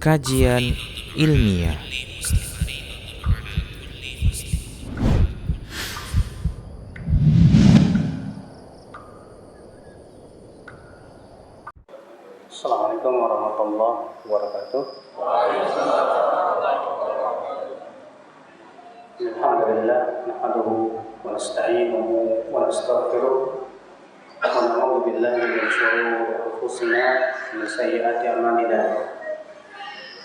kajian ilmiah. Assalamualaikum warahmatullahi wabarakatuh. Alhamdulillah, nahmaduhu wa nasta'inuhu wa nastaghfiruh wa na'udzu billahi min shururi anfusina wa min sayyiati a'malina.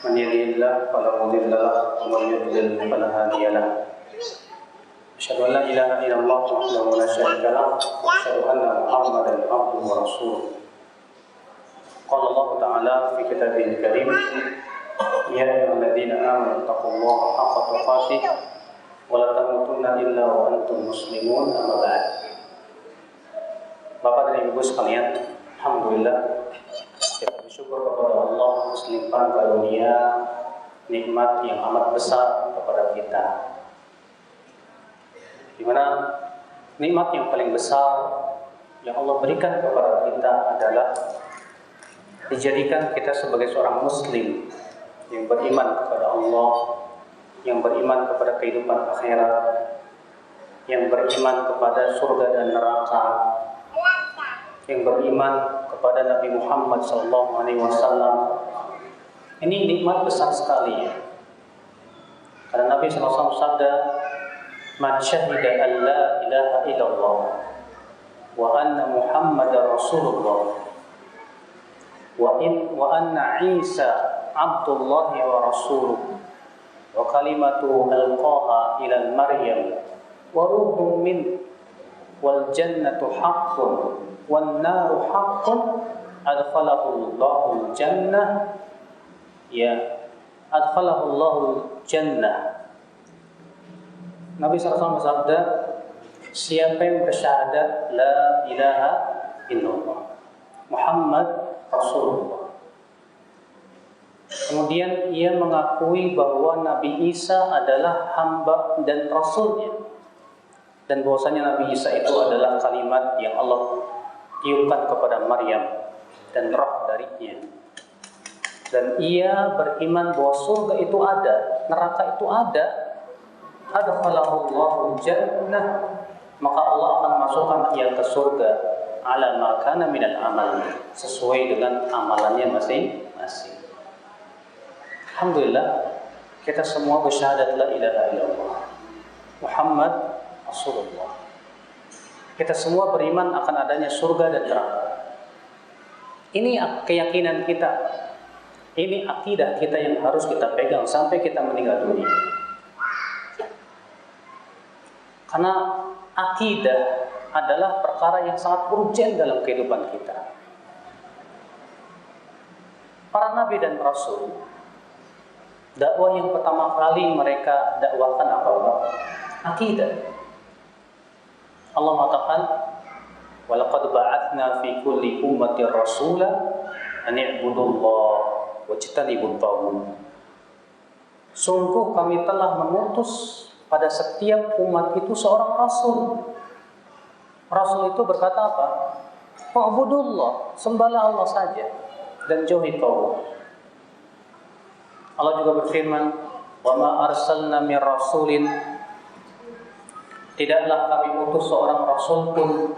Man yahdihillahu fala mudilla lahu wa man yudlil fala hadiya lahu. Asyhadu an la ilaha illallah wahdahu la syarika lahu wa asyhadu anna Muhammadan abduhu wa rasuluh. قال الله تعالى في كتابه الكريم يا أيها الذين آمنوا اتقوا الله حق تقاته ولا تموتن إلا وأنتم مسلمون أما بعد. Bapak dan Ibu sekalian, alhamdulillah kita bersyukur kepada Allah atas limpahan karunia nikmat yang amat besar kepada kita. Di mana nikmat yang paling besar yang Allah berikan kepada kita adalah dijadikan kita sebagai seorang muslim yang beriman kepada Allah, yang beriman kepada kehidupan akhirat, yang beriman kepada surga dan neraka, yang beriman kepada Nabi Muhammad SAW. Ini nikmat besar sekali ya. Karena Nabi SAW sabda, "Man syahida an la ilaha illallah wa anna Muhammadar Rasulullah wa anna Isa Abdullah wa Rasuluh wa kalimatu alqaha ila Maryam wa ruhum min wal jannatu haqqun wan naru haqqun adkhalahu Allahul jannah adkhalahu Allahul jannah." Nabi SAW bersabda, siapa yang bersyahadat la ilaha illallah Muhammad Rasulullah, kemudian ia mengakui bahwa Nabi Isa adalah hamba dan rasulnya, dan bahwasanya Nabi Isa itu adalah kalimat yang Allah tiupkan kepada Maryam dan roh darinya, dan ia beriman bahwa surga itu ada, neraka itu ada, adkhalahu Allahul jannah, maka Allah akan masukkan ia ke surga ala ma kana minal amal, sesuai dengan amalannya masing-masing. Alhamdulillah, kita semua bersyahadat la ilaha illallah Muhammad Rasulullah. Kita semua beriman akan adanya surga dan neraka. Ini keyakinan kita. Ini akidah kita yang harus kita pegang sampai kita meninggal dunia. Karena akidah adalah perkara yang sangat urgent dalam kehidupan kita. Para nabi dan rasul, dakwah yang pertama kali mereka dakwahkan apa? Akidah. Allah mengatakan, "Wa laqad ba'atsna fi kulli ummatin rasula an i'budullaha wajtanibut taghut." Sungguh kami telah mengutus pada setiap umat itu seorang rasul. Rasul itu berkata apa? Wa'budullah, sembahlah Allah saja dan jauhi taghut. Allah juga berfirman, "Wa ma arsalna mir rasulin", tidaklah kami utus seorang rasul pun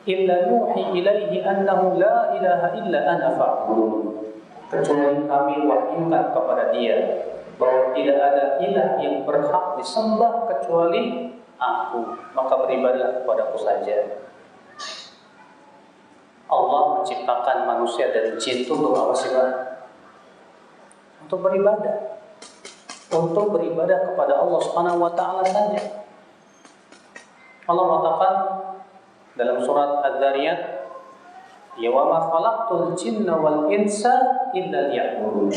illa nuhi ilaihi annahu la ilaha illa ana fa'budun, kecuali kami wahyukan kepada dia bahwa tidak ada ilah yang berhak disembah kecuali aku, maka beribadahlah kepadaku saja. Allah menciptakan manusia dan jin itu untuk apa sih, Pak? Untuk beribadah. Untuk beribadah kepada Allah Subhanahu wa taala saja. Allah mengatakan dalam surat Az-Zariyat, "Ya wa ma khalaqtul jinna wal insa illa liya'budun."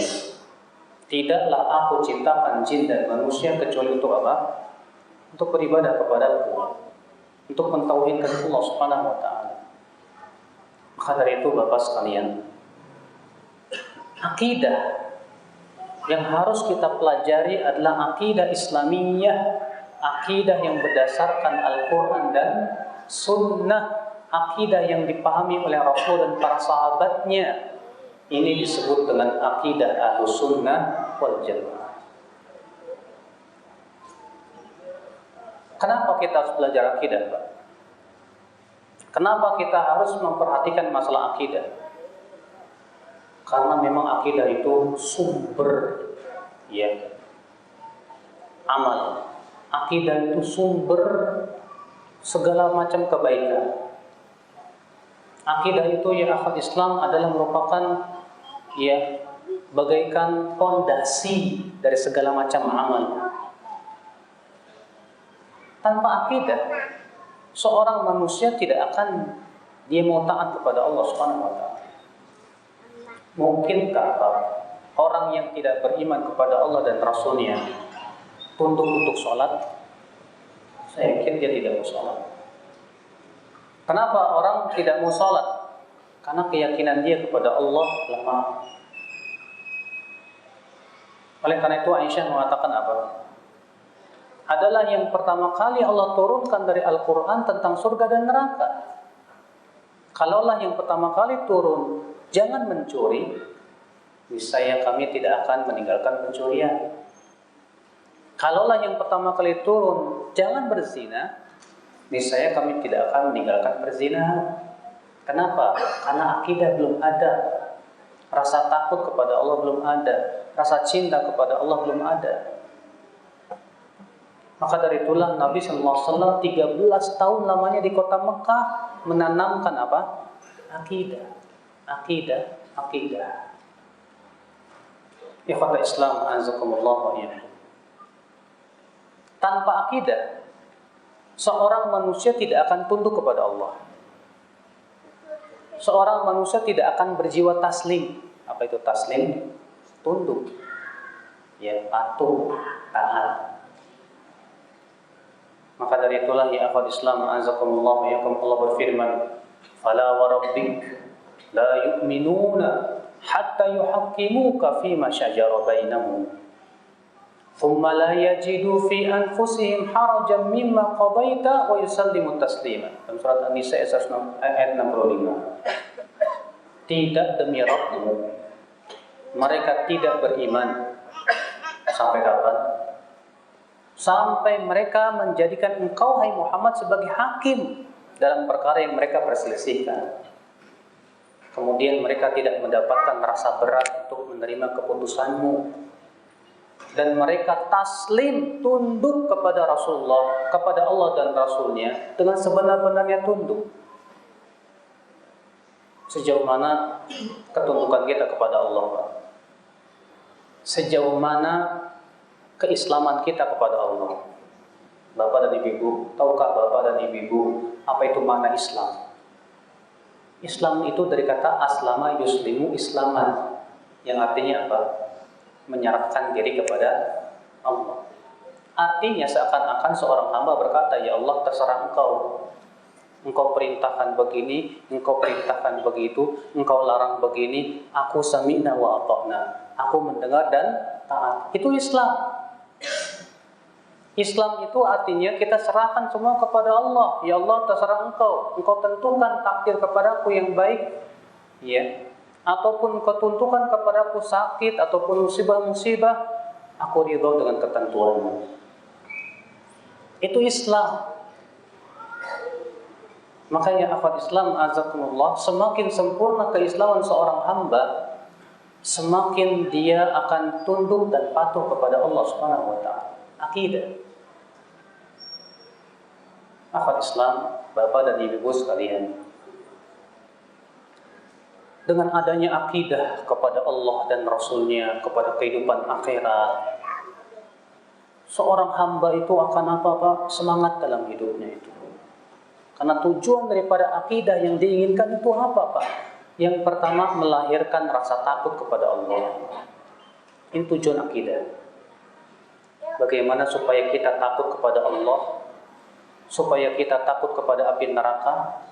Tidaklah aku ciptakan jin dan manusia kecuali untuk apa? Untuk beribadah kepadaku, untuk mentauhidkan Allah Subhanahu wa taala. Maka dari itu Bapak sekalian, akidah yang harus kita pelajari adalah akidah Islamiyah, akidah yang berdasarkan Al-Quran dan Sunnah, akidah yang dipahami oleh Rasul dan para sahabatnya, Ini disebut dengan akidah Ahlussunnah wal Jamaah. Kenapa kita harus belajar akidah, Pak? Kenapa kita harus memperhatikan masalah akidah? Karena memang akidah itu sumber amal. Akidah itu sumber segala macam kebaikan. Akidah itu akal Islam adalah merupakan bagaikan fondasi dari segala macam amal. Tanpa akidah, seorang manusia tidak akan dia mau taat kepada Allah Subhanahu wa taala. Mungkinkah orang yang tidak beriman kepada Allah dan Rasul-Nya tunduk untuk sholat? Saya yakin dia tidak mau sholat. Kenapa orang tidak mau sholat? Karena keyakinan dia kepada Allah lemah. Oleh karena itu Aisyah mengatakan apa? Adalah yang pertama kali Allah turunkan dari Al-Quran tentang surga dan neraka. Kalaulah yang pertama kali turun, jangan mencuri, niscaya kami tidak akan meninggalkan pencurian. Kalaulah yang pertama kali turun, jangan berzina, niscaya kami tidak akan meninggalkan perzinahan. Kenapa? Karena akidah belum ada, rasa takut kepada Allah belum ada, rasa cinta kepada Allah belum ada. Maka dari itulah Nabi SAW 13 tahun lamanya di kota Mekah menanamkan apa? Akidah. Ikhwatul Islam azakumullah wa iyyakum. Tanpa akidah, seorang manusia tidak akan tunduk kepada Allah. Seorang manusia tidak akan berjiwa taslim. Apa itu taslim? Tunduk. Patuh, taat. Maka dari itulah akhwat Islam azakumullah wa iyyakum, Allah berfirman, "Fala wa rabbik la yu'minuna hatta yuhaqqimuka fima shajara bainahum thumma la yajidu fi anfusihim harajan mimma qadaita wa yusallimu taslima." Dalam surat An-Nisa ayat 65. Tidak demi Rabbmu, mereka tidak beriman. Sampai kapan? Sampai mereka menjadikan engkau, hai Muhammad, sebagai hakim dalam perkara yang mereka perselisihkan. Kemudian mereka tidak mendapatkan rasa berat untuk menerima keputusanmu. Dan mereka taslim, tunduk kepada Rasulullah, kepada Allah dan Rasulnya dengan sebenar-benarnya tunduk. Sejauh mana ketundukan kita kepada Allah, Pak? Sejauh mana keislaman kita kepada Allah? Bapak dan Ibu, tahukah Bapak dan Ibu apa itu makna Islam? Islam itu dari kata aslama yuslimu islaman, yang artinya apa? Menyerahkan diri kepada Allah. Artinya seakan-akan seorang hamba berkata, "Ya Allah, terserah Engkau. Engkau perintahkan begini, Engkau perintahkan begitu, Engkau larang begini, aku sami'na wa ata'na." Aku mendengar dan taat. Itu Islam. Islam itu artinya kita serahkan semua kepada Allah. Ya Allah, terserah Engkau. Engkau tentukan takdir kepadaku yang baik, ataupun Engkau tentukan kepadaku sakit ataupun musibah-musibah, aku ridho dengan ketentuanmu. Itu Islam. Makanya akhwat Islam azakumullah, semakin sempurna keislaman seorang hamba, semakin dia akan tunduk dan patuh kepada Allah Subhanahu wa taala. Akidah. Akhwat Islam, Bapak dan Ibu sekalian, dengan adanya akidah kepada Allah dan Rasul-Nya, kepada kehidupan akhirat, seorang hamba itu akan semangat dalam hidupnya itu. Karena tujuan daripada akidah yang diinginkan itu apa, Pak? Yang pertama, melahirkan rasa takut kepada Allah. Ini tujuan akidah. Bagaimana supaya kita takut kepada Allah, supaya kita takut kepada api neraka,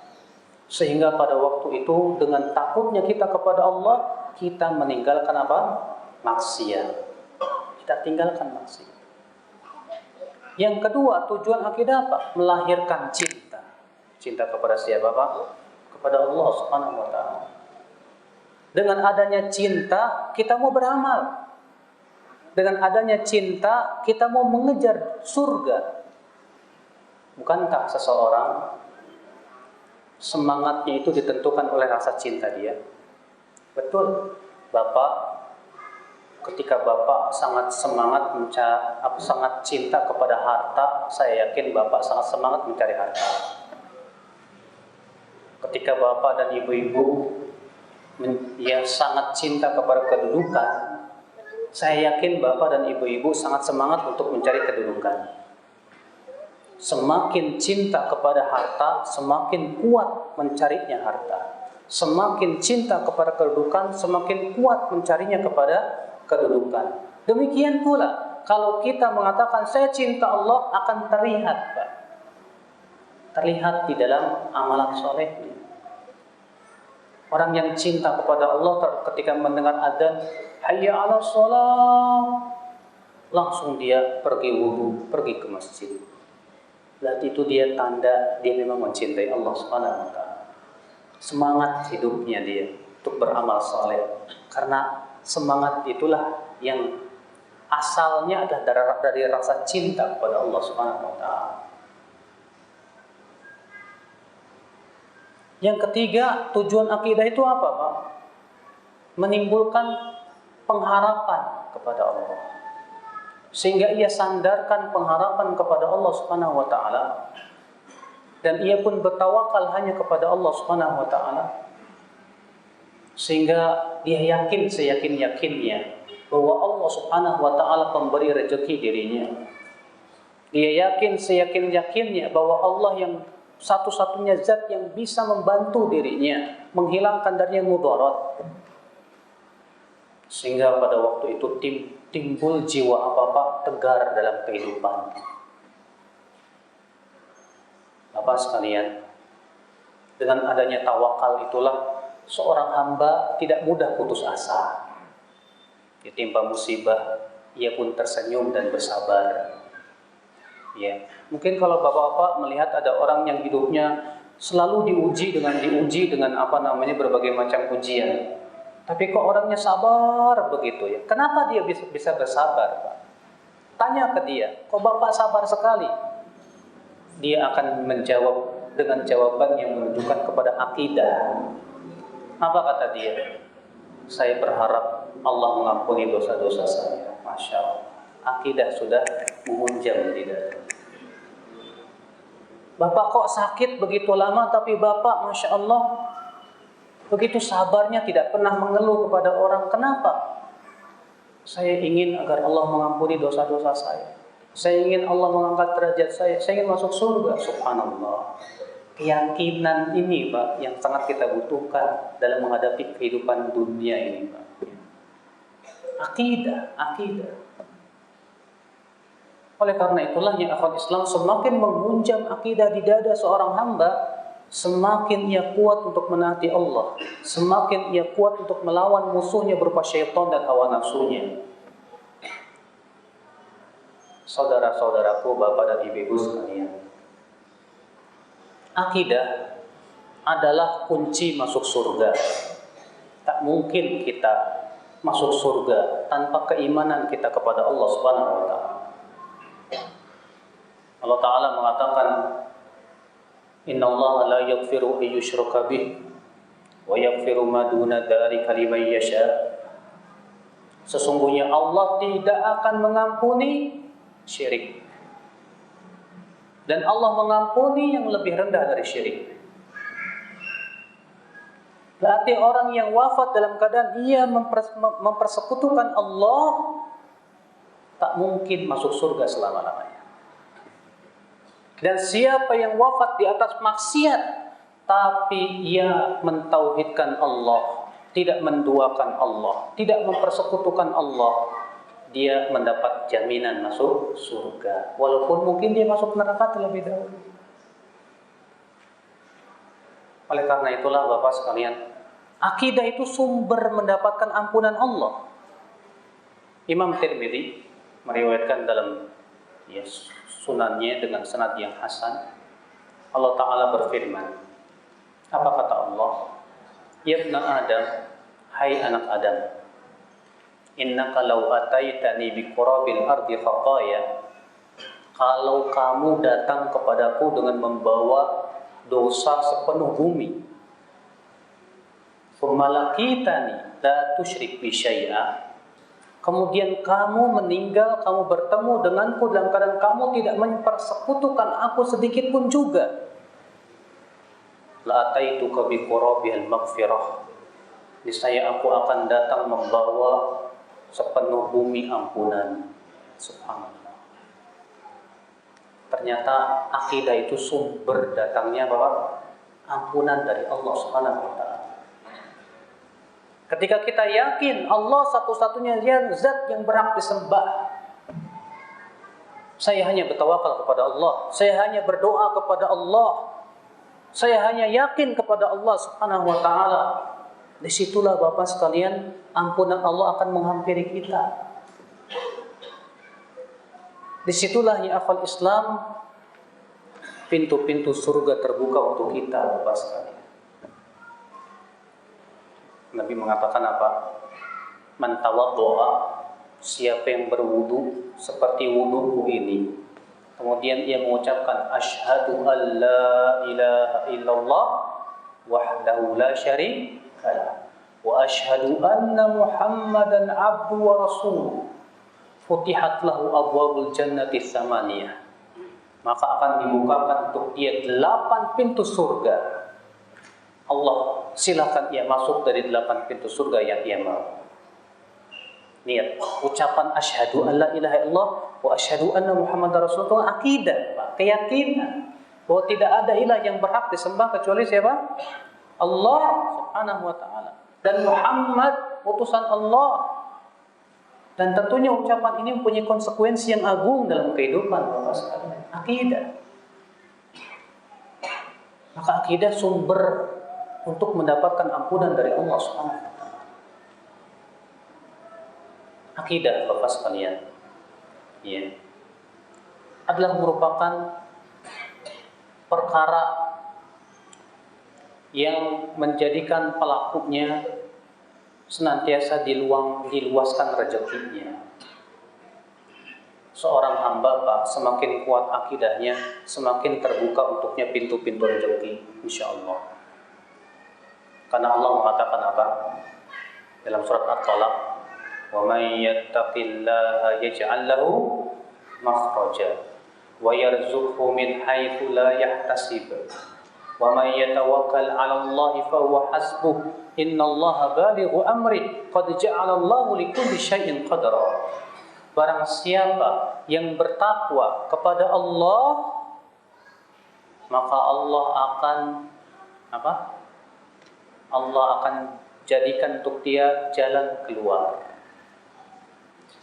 sehingga pada waktu itu dengan takutnya kita kepada Allah, kita meninggalkan apa? Maksiat. Kita tinggalkan maksiat. Yang kedua, tujuan akidah apa? Melahirkan cinta. Cinta kepada siapa, Pak? Kepada Allah Subhanahu wa taala. Dengan adanya cinta, kita mau beramal. Dengan adanya cinta, kita mau mengejar surga. Bukankah seseorang semangatnya itu ditentukan oleh rasa cinta dia? Betul. Ketika Bapak sangat semangat sangat cinta kepada harta, saya yakin Bapak sangat semangat mencari harta. Ketika Bapak dan Ibu-ibu sangat cinta kepada kedudukan, saya yakin Bapak dan Ibu-ibu sangat semangat untuk mencari kedudukan. Semakin cinta kepada harta, semakin kuat mencarinya harta. Semakin cinta kepada kedudukan, semakin kuat mencarinya kepada kedudukan. Demikian pula, kalau kita mengatakan saya cinta Allah, akan terlihat, Pak. Terlihat di dalam amalan solehnya. Orang yang cinta kepada Allah ketika mendengar adzan, hayya 'alas shalah, langsung dia pergi wudu, pergi ke masjid. Berarti itu dia tanda dia memang mencintai Allah Subhanahu wa taala. Semangat hidupnya dia untuk beramal saleh. Karena semangat itulah yang asalnya adalah dari rasa cinta kepada Allah Subhanahu wa taala. Yang ketiga, tujuan akidah itu apa, Pak? Menimbulkan pengharapan kepada Allah. Sehingga ia sandarkan pengharapan kepada Allah Subhanahu wa taala. Dan ia pun bertawakal hanya kepada Allah Subhanahu wa taala. Sehingga dia yakin seyakin-yakinnya bahwa Allah Subhanahu wa taala pemberi rezeki dirinya. Dia yakin seyakin-yakinnya bahwa Allah yang satu-satunya zat yang bisa membantu dirinya, menghilangkan darinya mudarat. Sehingga pada waktu itu timbul jiwa apa-apa tegar dalam kehidupan. Bapak sekalian, dengan adanya tawakal itulah seorang hamba tidak mudah putus asa. Ditimpa musibah, ia pun tersenyum dan bersabar. Ya, mungkin kalau bapak-bapak melihat ada orang yang hidupnya selalu diuji dengan berbagai macam ujian. Tapi kok orangnya sabar begitu ya? Kenapa dia bisa bersabar, Pak? Tanya ke dia, kok Bapak sabar sekali? Dia akan menjawab dengan jawaban yang menunjukkan kepada akidah. Apa kata dia? Saya berharap Allah mengampuni dosa-dosa saya. Masya Allah. Akidah sudah menghunjam di dada. Bapak kok sakit begitu lama, tapi Bapak Masya Allah begitu sabarnya, tidak pernah mengeluh kepada orang. Kenapa? Saya ingin agar Allah mengampuni dosa-dosa saya. Saya ingin Allah mengangkat derajat saya. Saya ingin masuk surga. Subhanallah. Keyakinan ini, Pak, yang sangat kita butuhkan dalam menghadapi kehidupan dunia ini, Pak. Akidah. Oleh karena itulah ya akhwat Islam, semakin menghunjam akidah di dada seorang hamba, semakin ia kuat untuk menaati Allah, semakin ia kuat untuk melawan musuhnya berupa syaitan dan hawa nafsunya. Saudara-saudaraku, bapak dan ibu sekalian, akidah adalah kunci masuk surga. Tak mungkin kita masuk surga tanpa keimanan kita kepada Allah Subhanahu wa taala. Allah Ta'ala mengatakan, Inna Allah la yaghfiru ayyushraka bih wa yaghfiru ma duna dzalika liman yasha. Sesungguhnya Allah tidak akan mengampuni syirik, dan Allah mengampuni yang lebih rendah dari syirik. Berarti orang yang wafat dalam keadaan ia mempersekutukan Allah tak mungkin masuk surga selama-lamanya. Dan siapa yang wafat di atas maksiat tapi ia mentauhidkan Allah, tidak menduakan Allah, tidak mempersekutukan Allah, dia mendapat jaminan masuk surga, walaupun mungkin dia masuk neraka terlebih dahulu. Oleh karena itulah Bapak sekalian, akidah itu sumber mendapatkan ampunan Allah. Imam Tirmidzi meriwayatkan dalam sunannya dengan sanad yang hasan, Allah Ta'ala berfirman, apa kata Allah? Ya ibna Adam, Hai anak Adam, innaka law ataitani bi qurabil ardi khataya, kalau kamu datang kepadaku dengan membawa dosa sepenuh bumi, Fumalakitani la tusyrik bi syai'a, kemudian kamu meninggal, kamu bertemu denganku dalam keadaan kamu tidak mempersekutukan aku sedikit pun juga, la ataituka bi qurabil maghfirah, niscaya aku akan datang membawa sepenuh bumi ampunan. Subhanallah. Ternyata akidah itu sumber datangnya bahwa ampunan dari Allah Subhanahu wa taala. Ketika kita yakin Allah satu-satunya zat yang berhak disembah, saya hanya bertawakal kepada Allah, saya hanya berdoa kepada Allah, saya hanya yakin kepada Allah Subhanahu wa taala. Disitulah Bapak sekalian, ampunan Allah akan menghampiri kita. Disitulah ya akhwal Islam, pintu-pintu surga terbuka untuk kita Bapak sekalian. Nabi mengatakan apa? Man tawaddo'a, siapa yang berwudu seperti wuduku ini, kemudian ia mengucapkan asyhadu an la ilaha illallah wahdahu la syarika lah wa asyhadu anna muhammadan abdu wa rasul, futihat lahu abwabul jannati tsamaniyah, maka akan dibukakan untuk dia 8 pintu surga. Allah silakan ia masuk dari 8 pintu surga yang ia mau. Niat ucapan asyhadu an la ilaha illallah wa asyhadu anna muhammadar rasulullah, akidah, keyakinan bahwa tidak ada ilah yang berhak disembah kecuali siapa? Allah Subhanahu wa taala, dan Muhammad utusan Allah. Dan tentunya ucapan ini mempunyai konsekuensi yang agung dalam kehidupan Bapak sekalian. Akidah. Maka akidah sumber untuk mendapatkan ampunan dari Allah Subhanahu wa taala. Akidah Bapak sekalian, ya, adalah merupakan perkara yang menjadikan pelakunya senantiasa diluaskan rezekinya. Seorang hamba Pak, semakin kuat akidahnya, semakin terbuka untuknya pintu-pintu rezeki, insyaallah. Karena Allah mengatakan apa? Dalam surat At-Talaq, "Wa may yattaqillaha yaj'al lahu makhraja wa yarzuqhu min haitsu la yahtasib. Wa may yatawakkal 'ala Allahi fa huwa hasbuh. Innallaha balighu amri. Qad ja'ala Allahu likulli syai'in qadara." Barang siapa yang bertakwa kepada Allah, maka Allah akan apa? Allah akan jadikan untuk dia jalan keluar.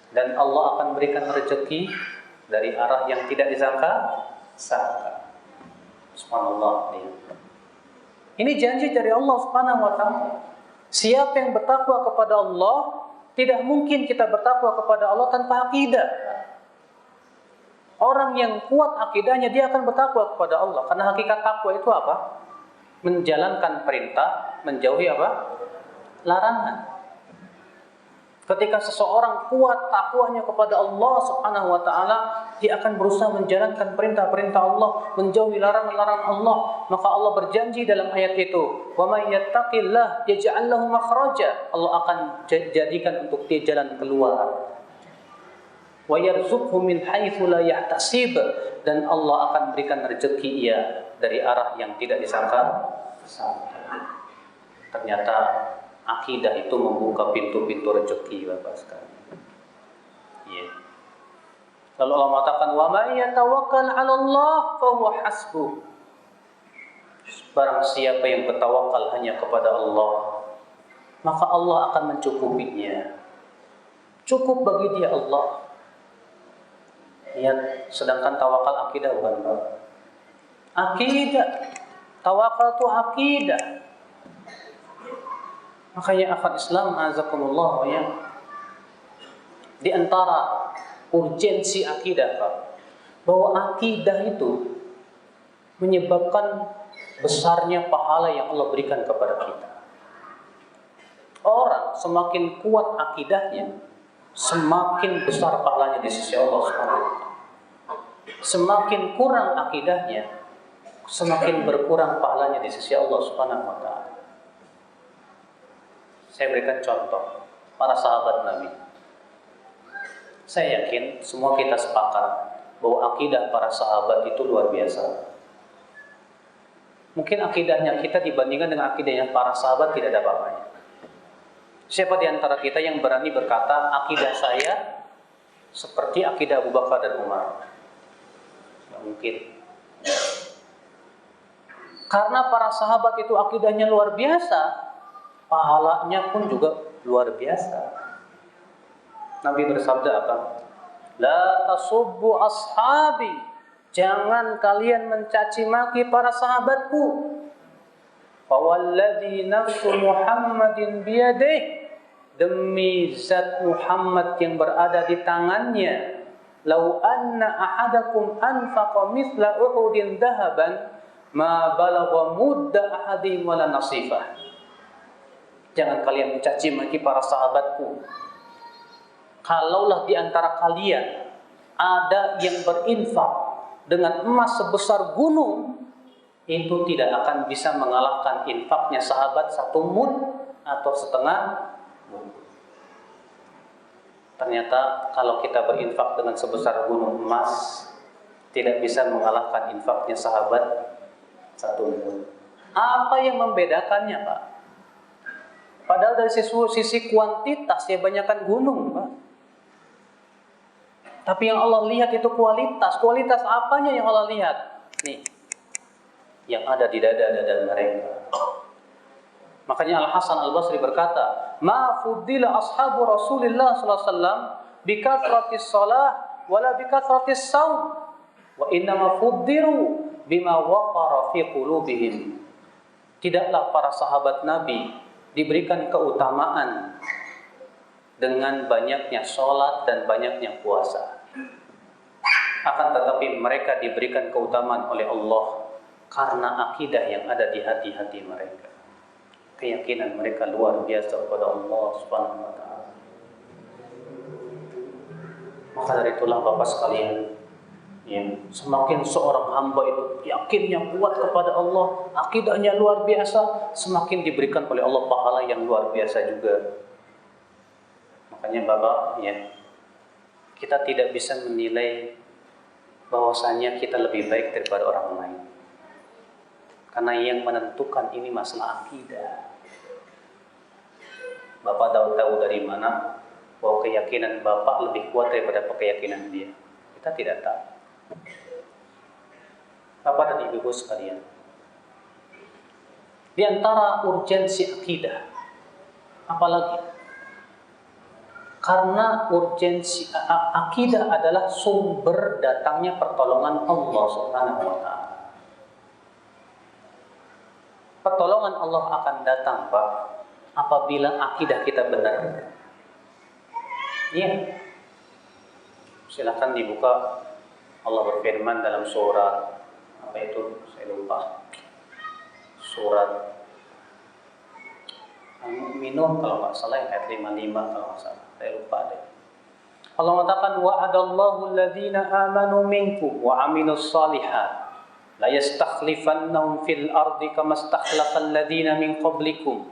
Dan Allah akan berikan rezeki dari arah yang tidak disangka-sangka. Subhanallah. Ini janji dari Allah Subhanahu wa taala. Siapa yang bertakwa kepada Allah, tidak mungkin kita bertakwa kepada Allah tanpa akidah. Orang yang kuat akidahnya, dia akan bertakwa kepada Allah. Karena hakikat takwa itu apa? Menjalankan perintah, menjauhi apa? Larangan. Ketika seseorang kuat takwanya kepada Allah Subhanahu wa taala, dia akan berusaha menjalankan perintah-perintah Allah, menjauhi larangan-larangan Allah. Maka Allah berjanji dalam ayat itu, "Wa may yattaqillah yaj'al lahu makhraja." Allah akan jadikan untuk dia jalan keluar. Wa yarzuqhu min haitsu la yahtasib, dan Allah akan berikan rezeki ia dari arah yang tidak disangka. Ternyata akidah itu membuka pintu-pintu rezeki Bapak sekalian. Iya. Lalu Allah mengatakan, "Wa may yatawakkal 'ala Allah fa huwa hasbuh." Barang siapa yang bertawakal hanya kepada Allah, maka Allah akan mencukupinya. Cukup bagi dia Allah. Lihat, sedangkan tawakal akidah bukan Pak. Akidah. Tawakal itu akidah. Makanya akhwat Islam azakumullah ya, di antara urgensi akidah Pak, bahwa akidah itu menyebabkan besarnya pahala yang Allah berikan kepada kita. Orang semakin kuat akidahnya, semakin besar pahalanya di sisi Allah Subhanahu wa taala. Semakin kurang akidahnya, semakin berkurang pahalanya di sisi Allah Subhanahu wa taala. Saya berikan contoh para sahabat Nabi. Saya yakin semua kita sepakat bahwa akidah para sahabat itu luar biasa. Mungkin akidahnya kita dibandingkan dengan akidahnya para sahabat tidak ada apa-apanya. Siapa di antara kita yang berani berkata akidah saya seperti akidah Abu Bakar dan Umar? Tidak mungkin. Karena para sahabat itu akidahnya luar biasa, pahalanya pun juga luar biasa. Nabi bersabda apa? La tasubbu ashabi. Jangan kalian mencaci maki para sahabatku. Fawalladzi nafsu Muhammadin biyadihi. Demi zat Muhammad yang berada di tangannya. Lau anna ahadakum anfaqa mithla Uhudin dhahaban ma balagha mudda ahadihim wala nasifah. Jangan kalian mencaci maki para sahabatku. Kalaulah di antara kalian ada yang berinfak dengan emas sebesar gunung, itu tidak akan bisa mengalahkan infaknya sahabat 1 mud atau setengah mud. Ternyata kalau kita berinfak dengan sebesar gunung emas, tidak bisa mengalahkan infaknya sahabat 1 mud. Apa yang membedakannya, Pak? Padahal dari sisi kuantitas ya banyakkan gunung, Pak. Tapi yang Allah lihat itu kualitas. Kualitas apanya yang Allah lihat? Nih, yang ada di dada-dada mereka. Makanya Al-Hasan Al-Basri berkata, "Ma fuddila ashabu Rasulillah sallallahu alaihi wasallam bi kathratis shalah wala bi kathratis shaum, wa inna ma fuddiru bima waqara fi qulubihim." Tidaklah para sahabat Nabi diberikan keutamaan dengan banyaknya sholat dan banyaknya puasa. Akan tetapi mereka diberikan keutamaan oleh Allah karena akidah yang ada di hati-hati mereka. Keyakinan mereka luar biasa kepada Allah Subhanahu wa taala. Maka dari itulah Bapak sekalian, ya, semakin seorang hamba itu yakinnya kuat kepada Allah, akidahnya luar biasa, semakin diberikan oleh Allah pahala yang luar biasa juga. Makanya Bapak, ya, kita tidak bisa menilai bahwasanya kita lebih baik daripada orang lain. Karena yang menentukan ini masalah akidah. Bapak tahu dari mana bahwa keyakinan Bapak lebih kuat daripada keyakinan dia? Kita tidak tahu. Bapak dan Ibu sekalian, di antara urgensi akidah, apalagi karena urgensi akidah adalah sumber datangnya pertolongan Allah Subhanahu wa taala. Pertolongan Allah akan datang, Pak, apabila akidah kita benar. Iya. Silakan dibuka. Allah berfirman dalam surat apa itu? Saya lupa. Surat Al-Mu'minun kalau nggak salah, ayat 55 kalau nggak salah. Saya lupa deh. Allah mengatakan wa'adallahu alladhina amanu minkum wa 'amilus shalihat la yastakhlifannahum fil ardi kama istakhlafal ladzina min qablikum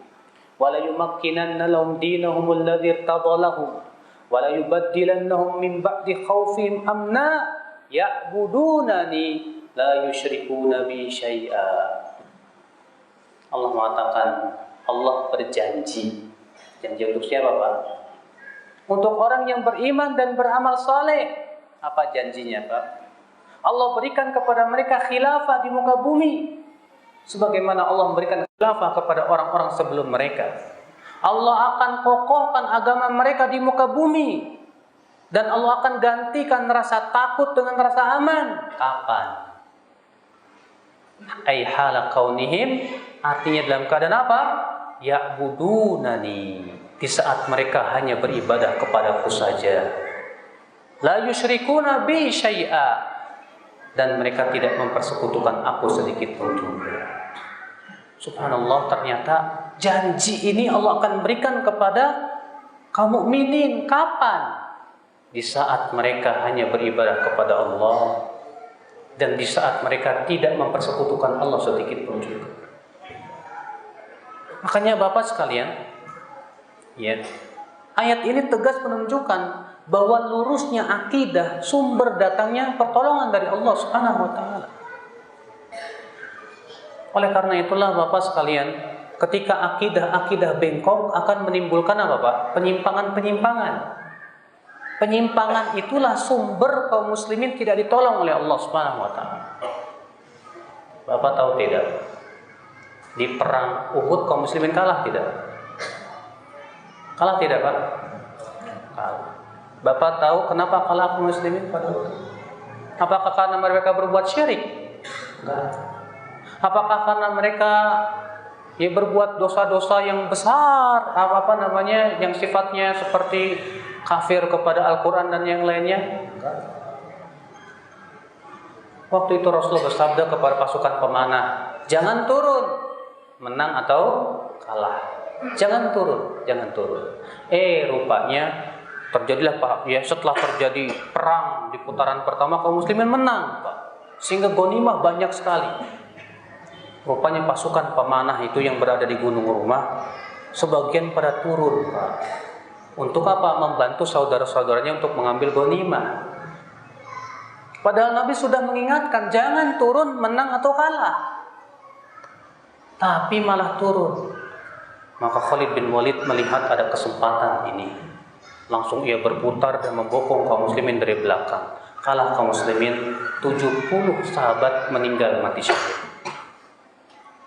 wa la yumakkinanna lahum dinahum alladzi irtada lahum wa la yubaddilannahum min ba'di khawfihim amna ya'budunani la yusyrikuna bi syai'a. Allah mengatakan, Allah berjanji. Janji untuk siapa, Pak? Untuk orang yang beriman dan beramal saleh. Apa janjinya, Pak? Allah berikan kepada mereka khilafah di muka bumi, sebagaimana Allah memberikan khilafah kepada orang-orang sebelum mereka. Allah akan kokohkan agama mereka di muka bumi, dan Allah akan gantikan rasa takut dengan rasa aman. Kapan? Ay hala kaunihim, artinya dalam keadaan apa? Ya'budunani, di saat mereka hanya beribadah kepadaku saja. La yusyrikuna bi syai'a, dan mereka tidak mempersekutukan aku sedikit pun juga. Subhanallah, ternyata janji ini Allah akan berikan kepada kaum mukminin. Kapan? Di saat mereka hanya beribadah kepada Allah dan di saat mereka tidak mempersekutukan Allah sedikit pun juga. Makanya Bapak sekalian, ya, ayat ini tegas menunjukkan bahwa lurusnya akidah sumber datangnya pertolongan dari Allah Subhanahu wa taala. Oleh karena itulah Bapak sekalian, ketika akidah bengkok akan menimbulkan apa Pak? Penyimpangan. Penyimpangan itulah sumber kaum muslimin tidak ditolong oleh Allah Subhanahu wa taala. Bapak tahu tidak? Di perang Uhud kaum muslimin kalah tidak? Kalah tidak, Pak? Kalah. Bapak tahu kenapa kalah kaum muslimin pada Uhud? Apakah karena mereka berbuat syirik? Enggak. Apakah karena mereka berbuat dosa-dosa yang besar, yang sifatnya seperti kafir kepada Al-Quran dan yang lainnya? Enggak. Waktu itu Rasulullah bersabda kepada pasukan pemanah, jangan turun, menang atau kalah. Jangan turun. Rupanya terjadilah Pak, setelah terjadi perang di putaran pertama kaum muslimin menang, Pak. Sehingga ghanimah banyak sekali. Rupanya pasukan pemanah itu yang berada di Gunung Rumah sebagian pada turun, Pak. Untuk apa? Membantu saudara-saudaranya untuk mengambil ghanimah. Padahal Nabi sudah mengingatkan jangan turun, menang atau kalah. Tapi malah turun. Maka Khalid bin Walid melihat ada kesempatan ini. Langsung ia berputar dan membokong kaum muslimin dari belakang. Kalah kaum muslimin, 70 sahabat meninggal mati syahid.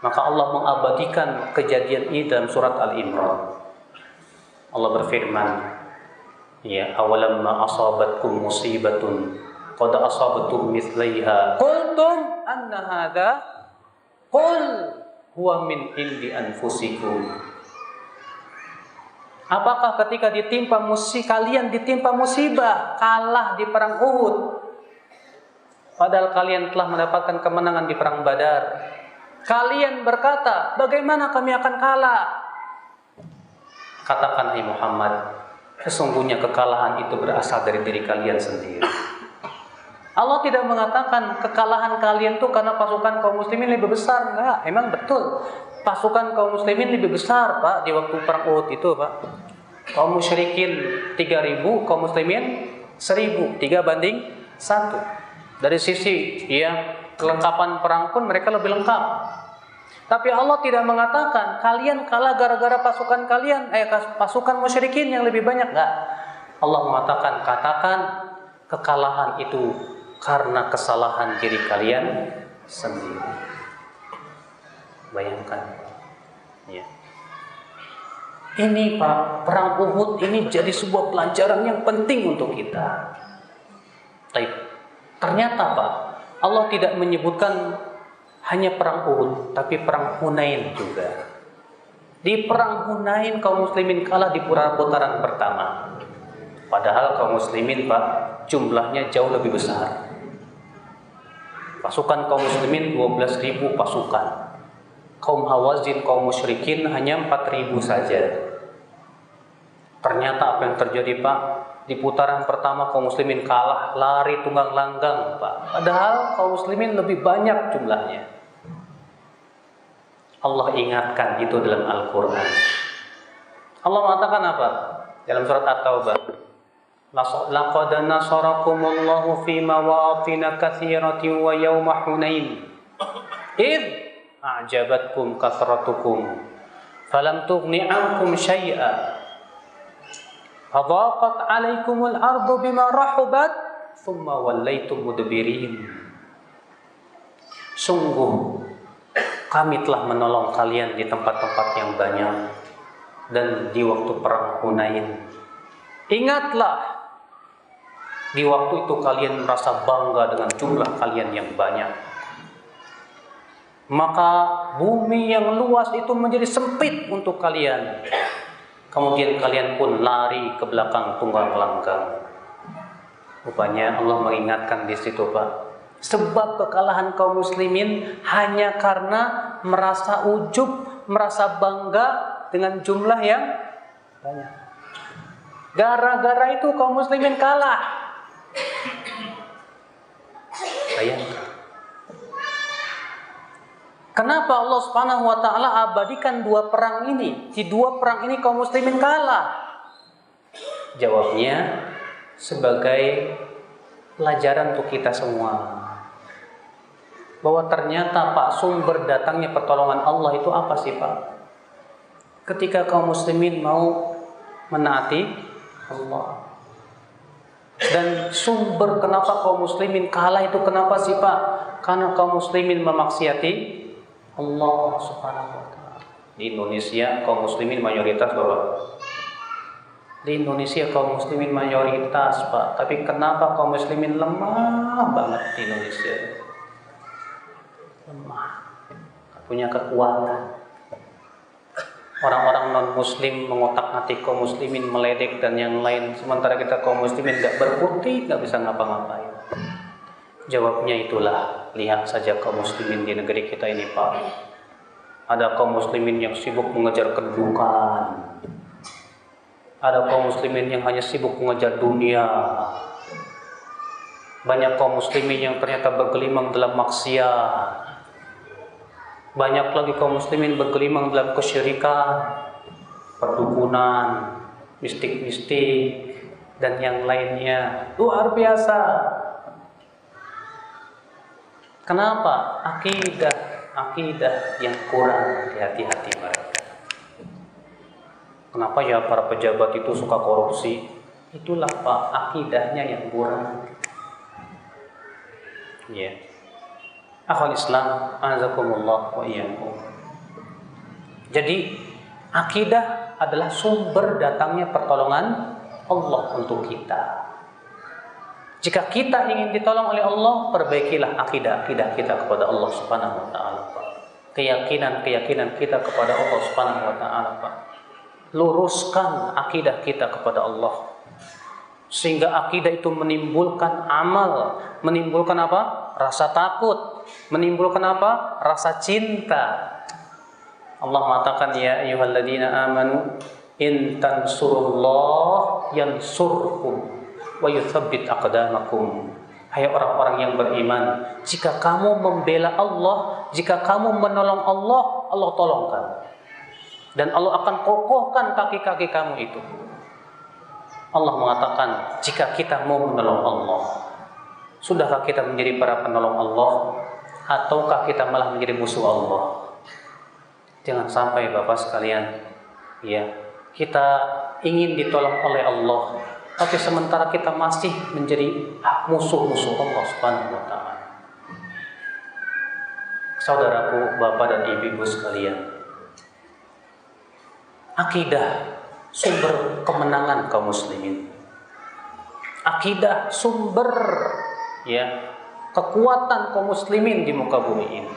Maka Allah mengabadikan kejadian ini dalam surat Al-Imran. Allah berfirman, ya, awalamma asabatkum musibatun qad asabatum mithlaiha qultum anna hadza qul huwa min indi anfusikum. Apakah ketika kalian ditimpa musibah, kalah di perang Uhud, padahal kalian telah mendapatkan kemenangan di perang Badar, kalian berkata, bagaimana kami akan kalah? Katakan, hai Muhammad, sesungguhnya kekalahan itu berasal dari diri kalian sendiri. Allah tidak mengatakan kekalahan kalian itu karena pasukan kaum muslimin lebih besar. Enggak, emang betul. Pasukan kaum muslimin lebih besar, Pak, di waktu perang Uhud itu, Pak. Kaum musyrikin 3.000, kaum muslimin 1.000, 3-1. Dari sisi kelengkapan perang pun mereka lebih lengkap. Tapi Allah tidak mengatakan kalian kalah gara-gara pasukan pasukan musyrikin yang lebih banyak. Enggak. Allah mengatakan, katakan kekalahan itu karena kesalahan diri kalian sendiri. Bayangkan. Ya. Ini Pak, perang Uhud ini jadi sebuah pelajaran yang penting untuk kita. Ternyata Pak, Allah tidak menyebutkan hanya perang Uhud, tapi perang Hunain juga. Di perang Hunain kaum muslimin kalah di putaran pertama. Padahal kaum muslimin Pak, jumlahnya jauh lebih besar. Pasukan kaum muslimin 12.000 pasukan. Kaum Hawazin, kaum musyrikin hanya 4.000 saja. Ternyata apa yang terjadi Pak? Di putaran pertama kaum muslimin kalah, lari tunggang langgang Pak. Padahal kaum muslimin lebih banyak jumlahnya. Allah ingatkan itu dalam Al-Quran. Allah mengatakan apa? Dalam surat At-Taubah. Laqad nasarakumullahu fi mawatin katsiratin wa yawma Hunain. Id a'jabatkum kathratukum falam tughni ankum syai'a. Fadhaqat 'alaikumul ardu bima rahubat thumma wallaitum mudbirin. Sungguh kami telah menolong kalian di tempat-tempat yang banyak dan di waktu perang Hunain. Ingatlah, di waktu itu kalian merasa bangga dengan jumlah kalian yang banyak. Maka bumi yang luas itu menjadi sempit untuk kalian. Kemudian kalian pun lari ke belakang tunggang langgang. Rupanya Allah mengingatkan di situ Pak, Sebab kekalahan kaum muslimin hanya karena merasa ujub, merasa bangga dengan jumlah yang banyak. Gara-gara itu kaum muslimin kalah. Bayangkan. Kenapa Allah Subhanahu wa taala abadikan dua perang ini? Di dua perang ini kaum muslimin kalah. Jawabnya sebagai pelajaran untuk kita semua. Bahwa ternyata Pak, sumber datangnya pertolongan Allah itu apa sih Pak? Ketika kaum muslimin mau menaati Allah. Dan sumber kenapa kaum muslimin kalah itu kenapa sih Pak? Karena kaum muslimin memaksiati Allah Subhanahu wa taala. Di Indonesia kaum muslimin mayoritas Bapak. Di Indonesia kaum muslimin mayoritas Pak. Tapi kenapa kaum muslimin lemah banget di Indonesia? Lemah. Gak punya kekuatan. Orang-orang non-muslim mengotak-atik kaum muslimin, meledek dan yang lain. Sementara kita kaum muslimin gak berkutik, gak bisa ngapa-ngapain. Jawabnya itulah, lihat saja kaum muslimin di negeri kita ini Pak. Ada kaum muslimin yang sibuk mengejar kedudukan. Ada kaum muslimin yang hanya sibuk mengejar dunia. Banyak kaum muslimin yang ternyata bergelimang dalam maksiat. Banyak lagi kaum muslimin bergelimang dalam kesyirikan, perdukunan, mistik-mistik, dan yang lainnya. Luar biasa. Kenapa? Akidah yang kurang di hati-hati mereka. Kenapa ya para pejabat itu suka korupsi? Itulah Pak, akidahnya yang kurang. Ya. Akhwal Islam, azakumullah wa iyyakum. Jadi, akidah adalah sumber datangnya pertolongan Allah untuk kita. Jika kita ingin ditolong oleh Allah, perbaikilah akidah kita kepada Allah Subhanahu wa taala, Pak. Keyakinan kita kepada Allah Subhanahu wa taala, Pak. Luruskan akidah kita kepada Allah. Sehingga akidah itu menimbulkan amal, menimbulkan apa? Rasa takut, menimbulkan apa? Rasa cinta. Allah mengatakan, ya ayyuhalladzina amanu in tansurullah yansurkum wa yuthabbit aqdamakum. Hai orang-orang yang beriman, jika kamu membela Allah, jika kamu menolong Allah, Allah tolongkan. Dan Allah akan kokohkan kaki-kaki kamu itu. Allah mengatakan, jika kita mau menolong Allah, sudahkah kita menjadi para penolong Allah, ataukah kita malah menjadi musuh Allah? Jangan sampai Bapak sekalian, ya, kita ingin ditolong oleh Allah, tapi sementara kita masih menjadi musuh-musuh Allah Subhanahu wa taala. Saudaraku, Bapak dan Ibu sekalian, akidah sumber kemenangan kaum muslimin. Akidah sumber kekuatan kaum muslimin di muka bumi ini.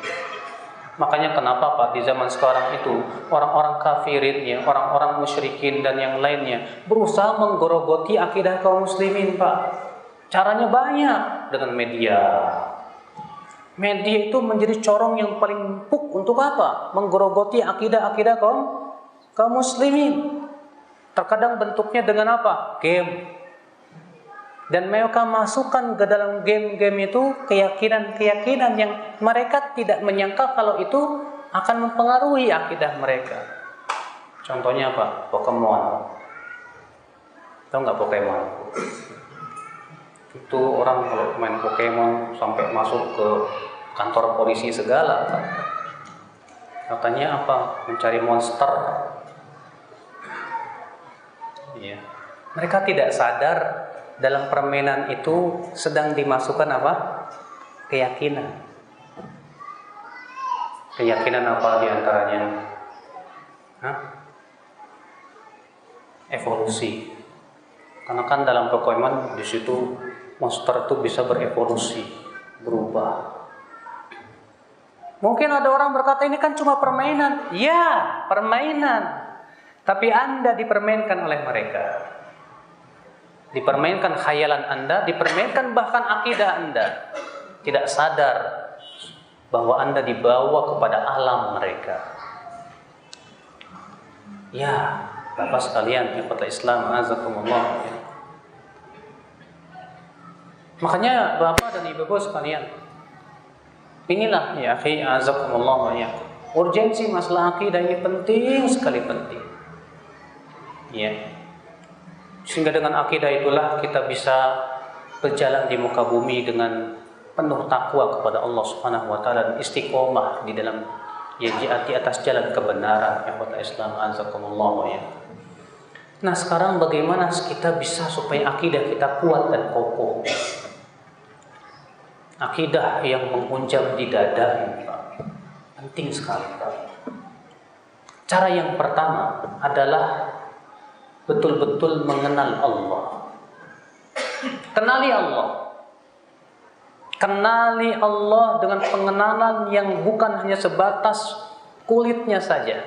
Makanya kenapa Pak di zaman sekarang itu orang-orang kafirin, orang-orang musyrikin dan yang lainnya berusaha menggerogoti akidah kaum muslimin, Pak. Caranya banyak dengan media. Media itu menjadi corong yang paling empuk untuk apa? Menggerogoti akidah-akidah kaum muslimin. Terkadang bentuknya dengan apa? Game. Dan mereka masukkan ke dalam game-game itu keyakinan-keyakinan yang mereka tidak menyangka kalau itu akan mempengaruhi akidah mereka. Contohnya apa? Pokemon. Tahu nggak Pokemon? Itu orang kalau main Pokemon sampai masuk ke kantor polisi segala. Katanya apa? Mencari monster. Ya. Mereka tidak sadar dalam permainan itu sedang dimasukkan apa? Keyakinan. Keyakinan apa diantaranya? Evolusi. Karena kan dalam Pokemon di situ monster itu bisa berevolusi, berubah. Mungkin ada orang berkata ini kan cuma permainan. Ya, permainan. Tapi Anda dipermainkan oleh mereka. Dipermainkan khayalan Anda, dipermainkan bahkan akidah Anda. tidak sadar bahwa Anda dibawa kepada alam mereka. Ya, Bapak sekalian, ikhwatul Islam, azakumullah. Makanya Bapak dan Ibu sekalian, inilah ya akhi, azakumullah ya. Urgensi masalah akidah ini penting sekali, penting. Ya. Sehingga dengan akidah itulah kita bisa berjalan di muka bumi dengan penuh takwa kepada Allah Subhanahu wa taala dan istiqomah di dalam di atas jalan kebenaran yang kata Islam, azakumullah ya. Nah, sekarang bagaimana kita bisa supaya akidah kita kuat dan kokoh? Akidah yang menghunjam di dada ini, Pak, penting sekali, Pak. Cara yang pertama adalah betul-betul mengenal Allah. Kenali Allah. Kenali Allah dengan pengenalan yang bukan hanya sebatas kulitnya saja.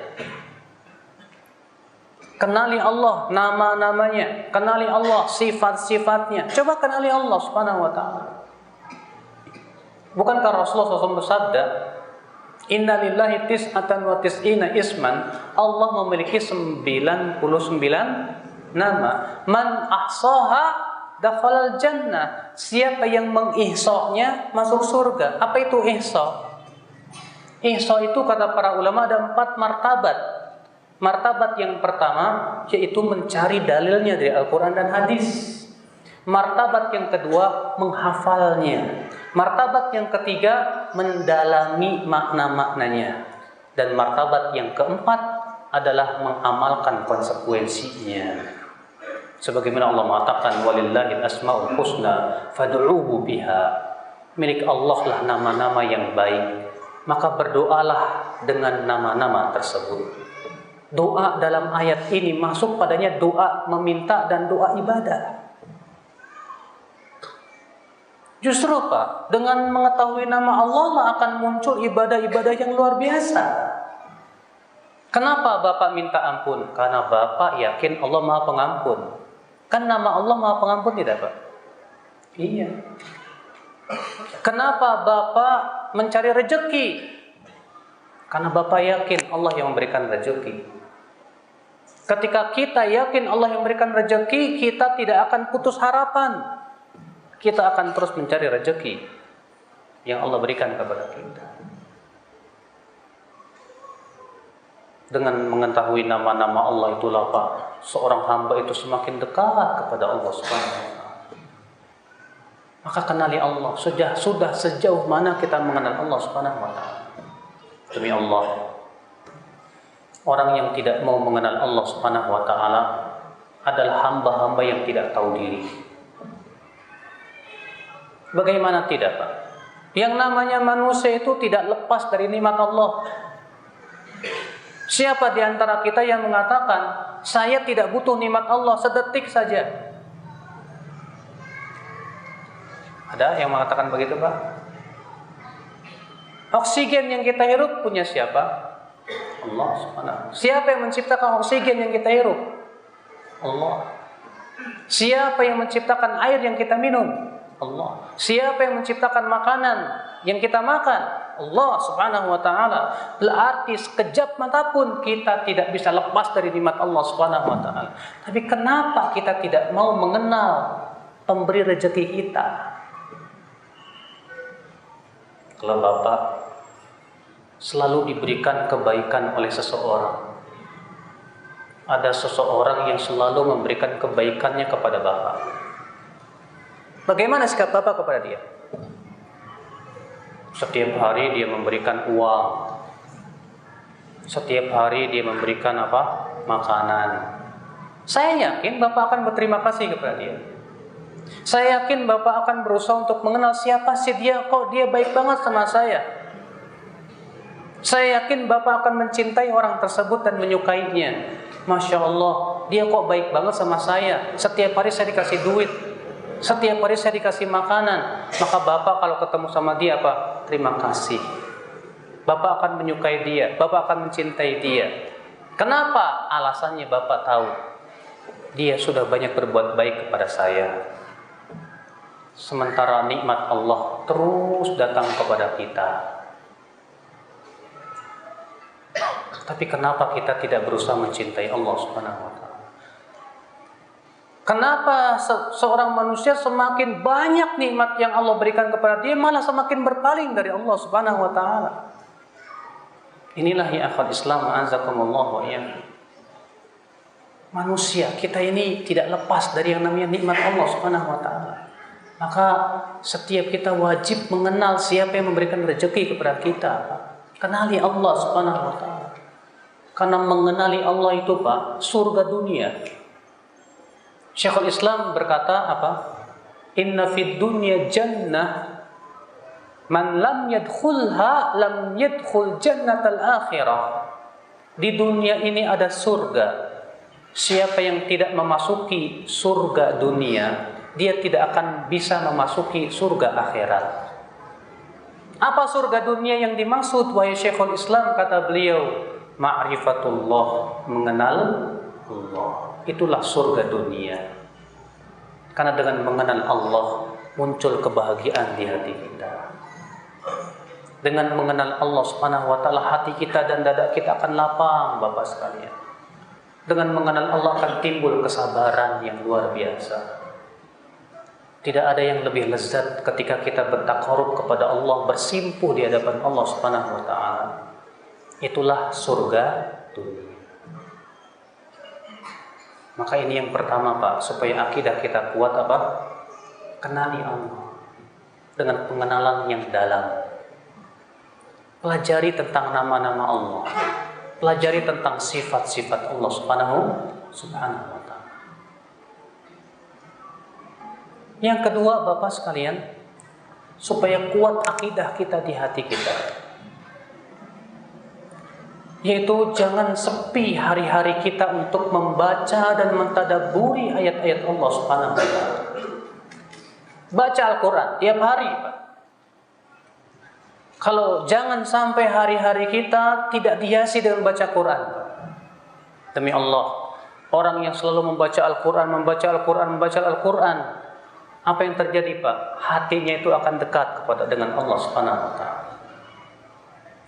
Kenali Allah nama-namanya, kenali Allah sifat-sifatnya. Coba kenali Allah Subhanahu wa taala. Bukankah Rasulullah SAW bersabda, "Inna lillahi tis'atan wa tis'ina isman." Allah memiliki 99 nama. Man ahsaha dakhalal jannah. Siapa yang mengihsanya masuk surga. Apa itu ihsa? Ihsa itu kata para ulama ada 4 martabat. Martabat yang pertama yaitu mencari dalilnya dari Al-Quran dan hadis. Martabat yang kedua menghafalnya. Martabat yang ketiga mendalami makna-maknanya. Dan martabat yang keempat adalah mengamalkan konsekuensinya. Sebagaimana Allah mengatakan, walillahil asmaul husna fad'uuhu biha. Milik Allah lah nama-nama yang baik, maka berdoalah dengan nama-nama tersebut. Doa dalam ayat ini masuk padanya doa meminta dan doa ibadah. Justru Pak, dengan mengetahui nama Allah lah akan muncul ibadah-ibadah yang luar biasa. Kenapa Bapak minta ampun? Karena Bapak yakin Allah Maha Pengampun. Kan nama Allah Maha Pengampun tidak, Pak? Iya. Kenapa Bapak mencari rezeki? Karena Bapak yakin Allah yang memberikan rezeki. Ketika kita yakin Allah yang memberikan rezeki, kita tidak akan putus harapan. Kita akan terus mencari rezeki yang Allah berikan kepada kita. Dengan mengetahui nama-nama Allah itulah Pak, seorang hamba itu semakin dekat kepada Allah Subhanahu wa taala. Maka kenali Allah. Sudah sejauh mana kita mengenal Allah Subhanahu wa taala? Demi Allah, orang yang tidak mau mengenal Allah Subhanahu wa taala adalah hamba-hamba yang tidak tahu diri. Bagaimana tidak, Pak? Yang namanya manusia itu tidak lepas dari nikmat Allah. Siapa di antara kita yang mengatakan, saya tidak butuh nikmat Allah sedetik saja? Ada yang mengatakan begitu, Pak? Oksigen yang kita hirup punya siapa? Allah Subhanahu. Siapa yang menciptakan oksigen yang kita hirup? Allah. Siapa yang menciptakan air yang kita minum? Allah. Siapa yang menciptakan makanan yang kita makan? Allah Subhanahu wa taala. Berarti sekejap mata pun kita tidak bisa lepas dari nikmat Allah Subhanahu wa taala. Tapi kenapa kita tidak mau mengenal pemberi rezeki kita? Kalau Bapak selalu diberikan kebaikan oleh seseorang, ada seseorang yang selalu memberikan kebaikannya kepada Bapak, bagaimana sikap Bapak kepada dia? Setiap hari dia memberikan uang. Setiap hari dia memberikan apa? Makanan. Saya yakin Bapak akan berterima kasih kepada dia. Saya yakin Bapak akan berusaha untuk mengenal siapa sih dia, kok dia baik banget sama saya. Saya yakin Bapak akan mencintai orang tersebut dan menyukainya. Masya Allah, dia kok baik banget sama saya. Setiap hari saya dikasih duit. Setiap hari saya dikasih makanan. Maka Bapak kalau ketemu sama dia apa? Terima kasih. Bapak akan menyukai dia. Bapak akan mencintai dia. Kenapa? Alasannya Bapak tahu. Dia sudah banyak berbuat baik kepada saya. sementara nikmat Allah terus datang kepada kita. Tapi kenapa kita tidak berusaha mencintai Allah Subhanahu wa taala? Kenapa seorang manusia semakin banyak nikmat yang Allah berikan kepada dia malah semakin berpaling dari Allah Subhanahu wa taala? Inilah ya akhwat Islam, azakumullah wa iyyakum. Manusia kita ini tidak lepas dari yang namanya nikmat Allah Subhanahu wa taala. Maka setiap kita wajib mengenal siapa yang memberikan rezeki kepada kita. Kenali Allah Subhanahu wa taala. Karena mengenali Allah itu Pak, surga dunia. Syekhul Islam berkata apa? Inna fid dunya jannah man lam yadkhulha lam yadkhul jannatal akhirah. Di dunia ini ada surga. Siapa yang tidak memasuki surga dunia, dia tidak akan bisa memasuki surga akhirat. Apa surga dunia yang dimaksud wahai Syekhul Islam? Kata beliau, ma'rifatullah, mengenal Allah. Itulah surga dunia. Karena dengan mengenal Allah muncul kebahagiaan di hati kita. Dengan mengenal Allah Subhanahu wa taala, hati kita dan dada kita akan lapang, Bapak sekalian. Dengan mengenal Allah akan timbul kesabaran yang luar biasa. Tidak ada yang lebih lezat ketika kita bertakarub kepada Allah, bersimpuh di hadapan Allah Subhanahu wa taala. Itulah surga dunia. Maka ini yang pertama Pak, supaya akidah kita kuat apa? Kenali Allah dengan pengenalan yang dalam. Pelajari tentang nama-nama Allah. Pelajari tentang sifat-sifat Allah Subhanahu wa taala. Yang kedua Bapak sekalian, supaya kuat akidah kita di hati kita, yaitu jangan sepi hari-hari kita untuk membaca dan mentadabburi ayat-ayat Allah Subhanahu wa taala. Baca Al-Qur'an tiap hari, Pak. Kalau jangan sampai hari-hari kita tidak dihiasi dengan baca Quran. Demi Allah, orang yang selalu membaca Al-Qur'an, apa yang terjadi, Pak? Hatinya itu akan dekat dengan Allah Subhanahu wa taala.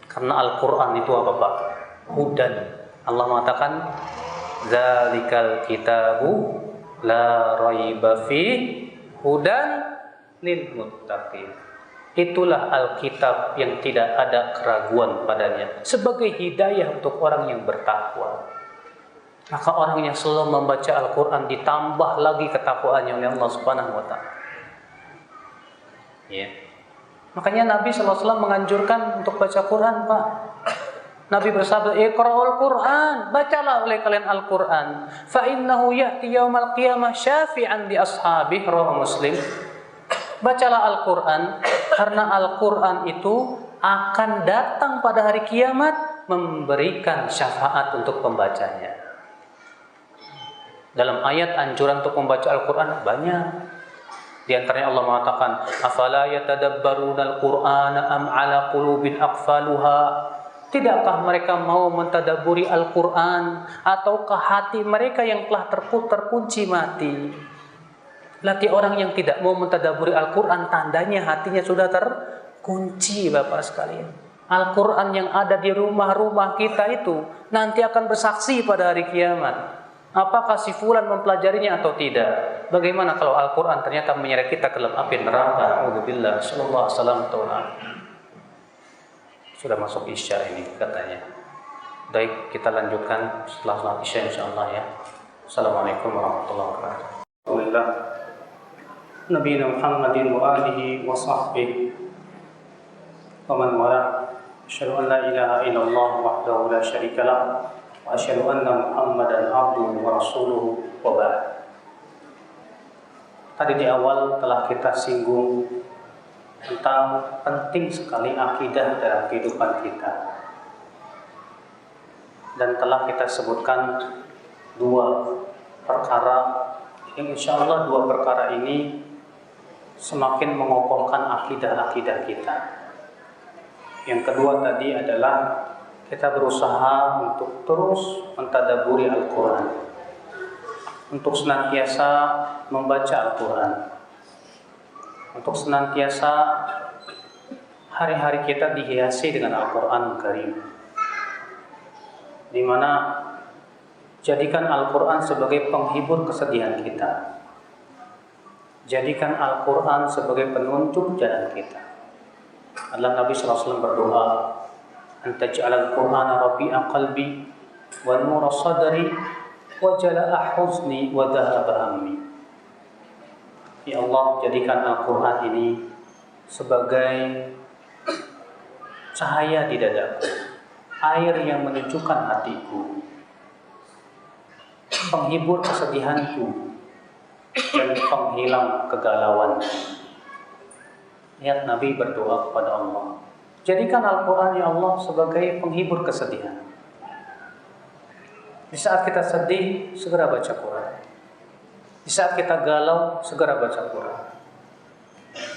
Karena Al-Qur'an itu apa, Pak? Hudan. Allah mengatakan, "Dzalikal kitabu la raiba fi hudan lil muttaqin." Itulah Alkitab yang tidak ada keraguan padanya, sebagai hidayah untuk orang yang bertakwa. Maka orang yang selalu membaca Al-Quran ditambah lagi ketakwaannya oleh Allah Subhanahu wa taala. Ya. Makanya Nabi SAW menganjurkan untuk baca Quran, Pak. Nabi bersabda, "Iqra'ul Quran, bacalah oleh kalian Al-Quran. Fa innahu ya'ti yaumal qiyamah syafi'an li ashabihi," rawahu Muslim. Bacalah Al-Quran, karena Al-Quran itu akan datang pada hari kiamat memberikan syafaat untuk pembacanya. Dalam ayat anjuran untuk membaca Al-Quran banyak. Di antaranya Allah mengatakan, "Afala yatadabbaruna al-Qur'ana am 'ala qulubin aqfaluha?" Tidakkah mereka mau mentadabburi Al-Quran, ataukah hati mereka yang telah terkunci mati? Berarti orang yang tidak mau mentadabburi Al-Quran, tandanya hatinya sudah terkunci, Bapak sekalian. Al-Quran yang ada di rumah-rumah kita itu nanti akan bersaksi pada hari kiamat. Apakah si fulan mempelajarinya atau tidak? Bagaimana kalau Al-Quran ternyata menyeret kita ke dalam api neraka? Alhamdulillah, sallallahu alaihi wasallam. Sudah masuk Isya ini katanya. Baik, kita lanjutkan setelah salat Isya insyaallah ya. Assalamualaikum warahmatullahi wabarakatuh. Alhamdulillah. Nabi Muhammadin wa alihi wa sahbihi wa man wala. Asyhadu an la ilaha illallah wahdahu la syarika lah wa asyhadu anna Muhammadan abduhu wa rasuluhu wa ba'd. Tadi di awal telah kita singgung tentang penting sekali akidah dalam kehidupan kita. Dan telah kita sebutkan dua perkara yang insya Allah dua perkara ini semakin mengokohkan akidah-akidah kita. Yang kedua tadi adalah kita berusaha untuk terus mentadabburi Al-Quran, untuk senantiasa membaca Al-Quran. untuk senantiasa hari-hari kita dihiasi dengan Al-Quran Karim, di mana jadikan Al-Quran sebagai penghibur kesedihan kita. Jadikan Al-Quran sebagai penunjuk jalan kita. Adalah Nabi SAW berdoa, Anta ja'alal Qur'ana rabi'a qalbi wa nura sadri wa jala'a huzni wa dhahaba hammi. Ya Allah, jadikan Al-Quran ini sebagai cahaya di dadaku, air yang menyejukkan hatiku, penghibur kesedihanku, dan penghilang kegalauan. Lihat Nabi berdoa kepada Allah, jadikan Al-Quran ya Allah sebagai penghibur kesedihan. Di saat kita sedih, segera baca Quran. Di saat kita galau, segera baca Quran.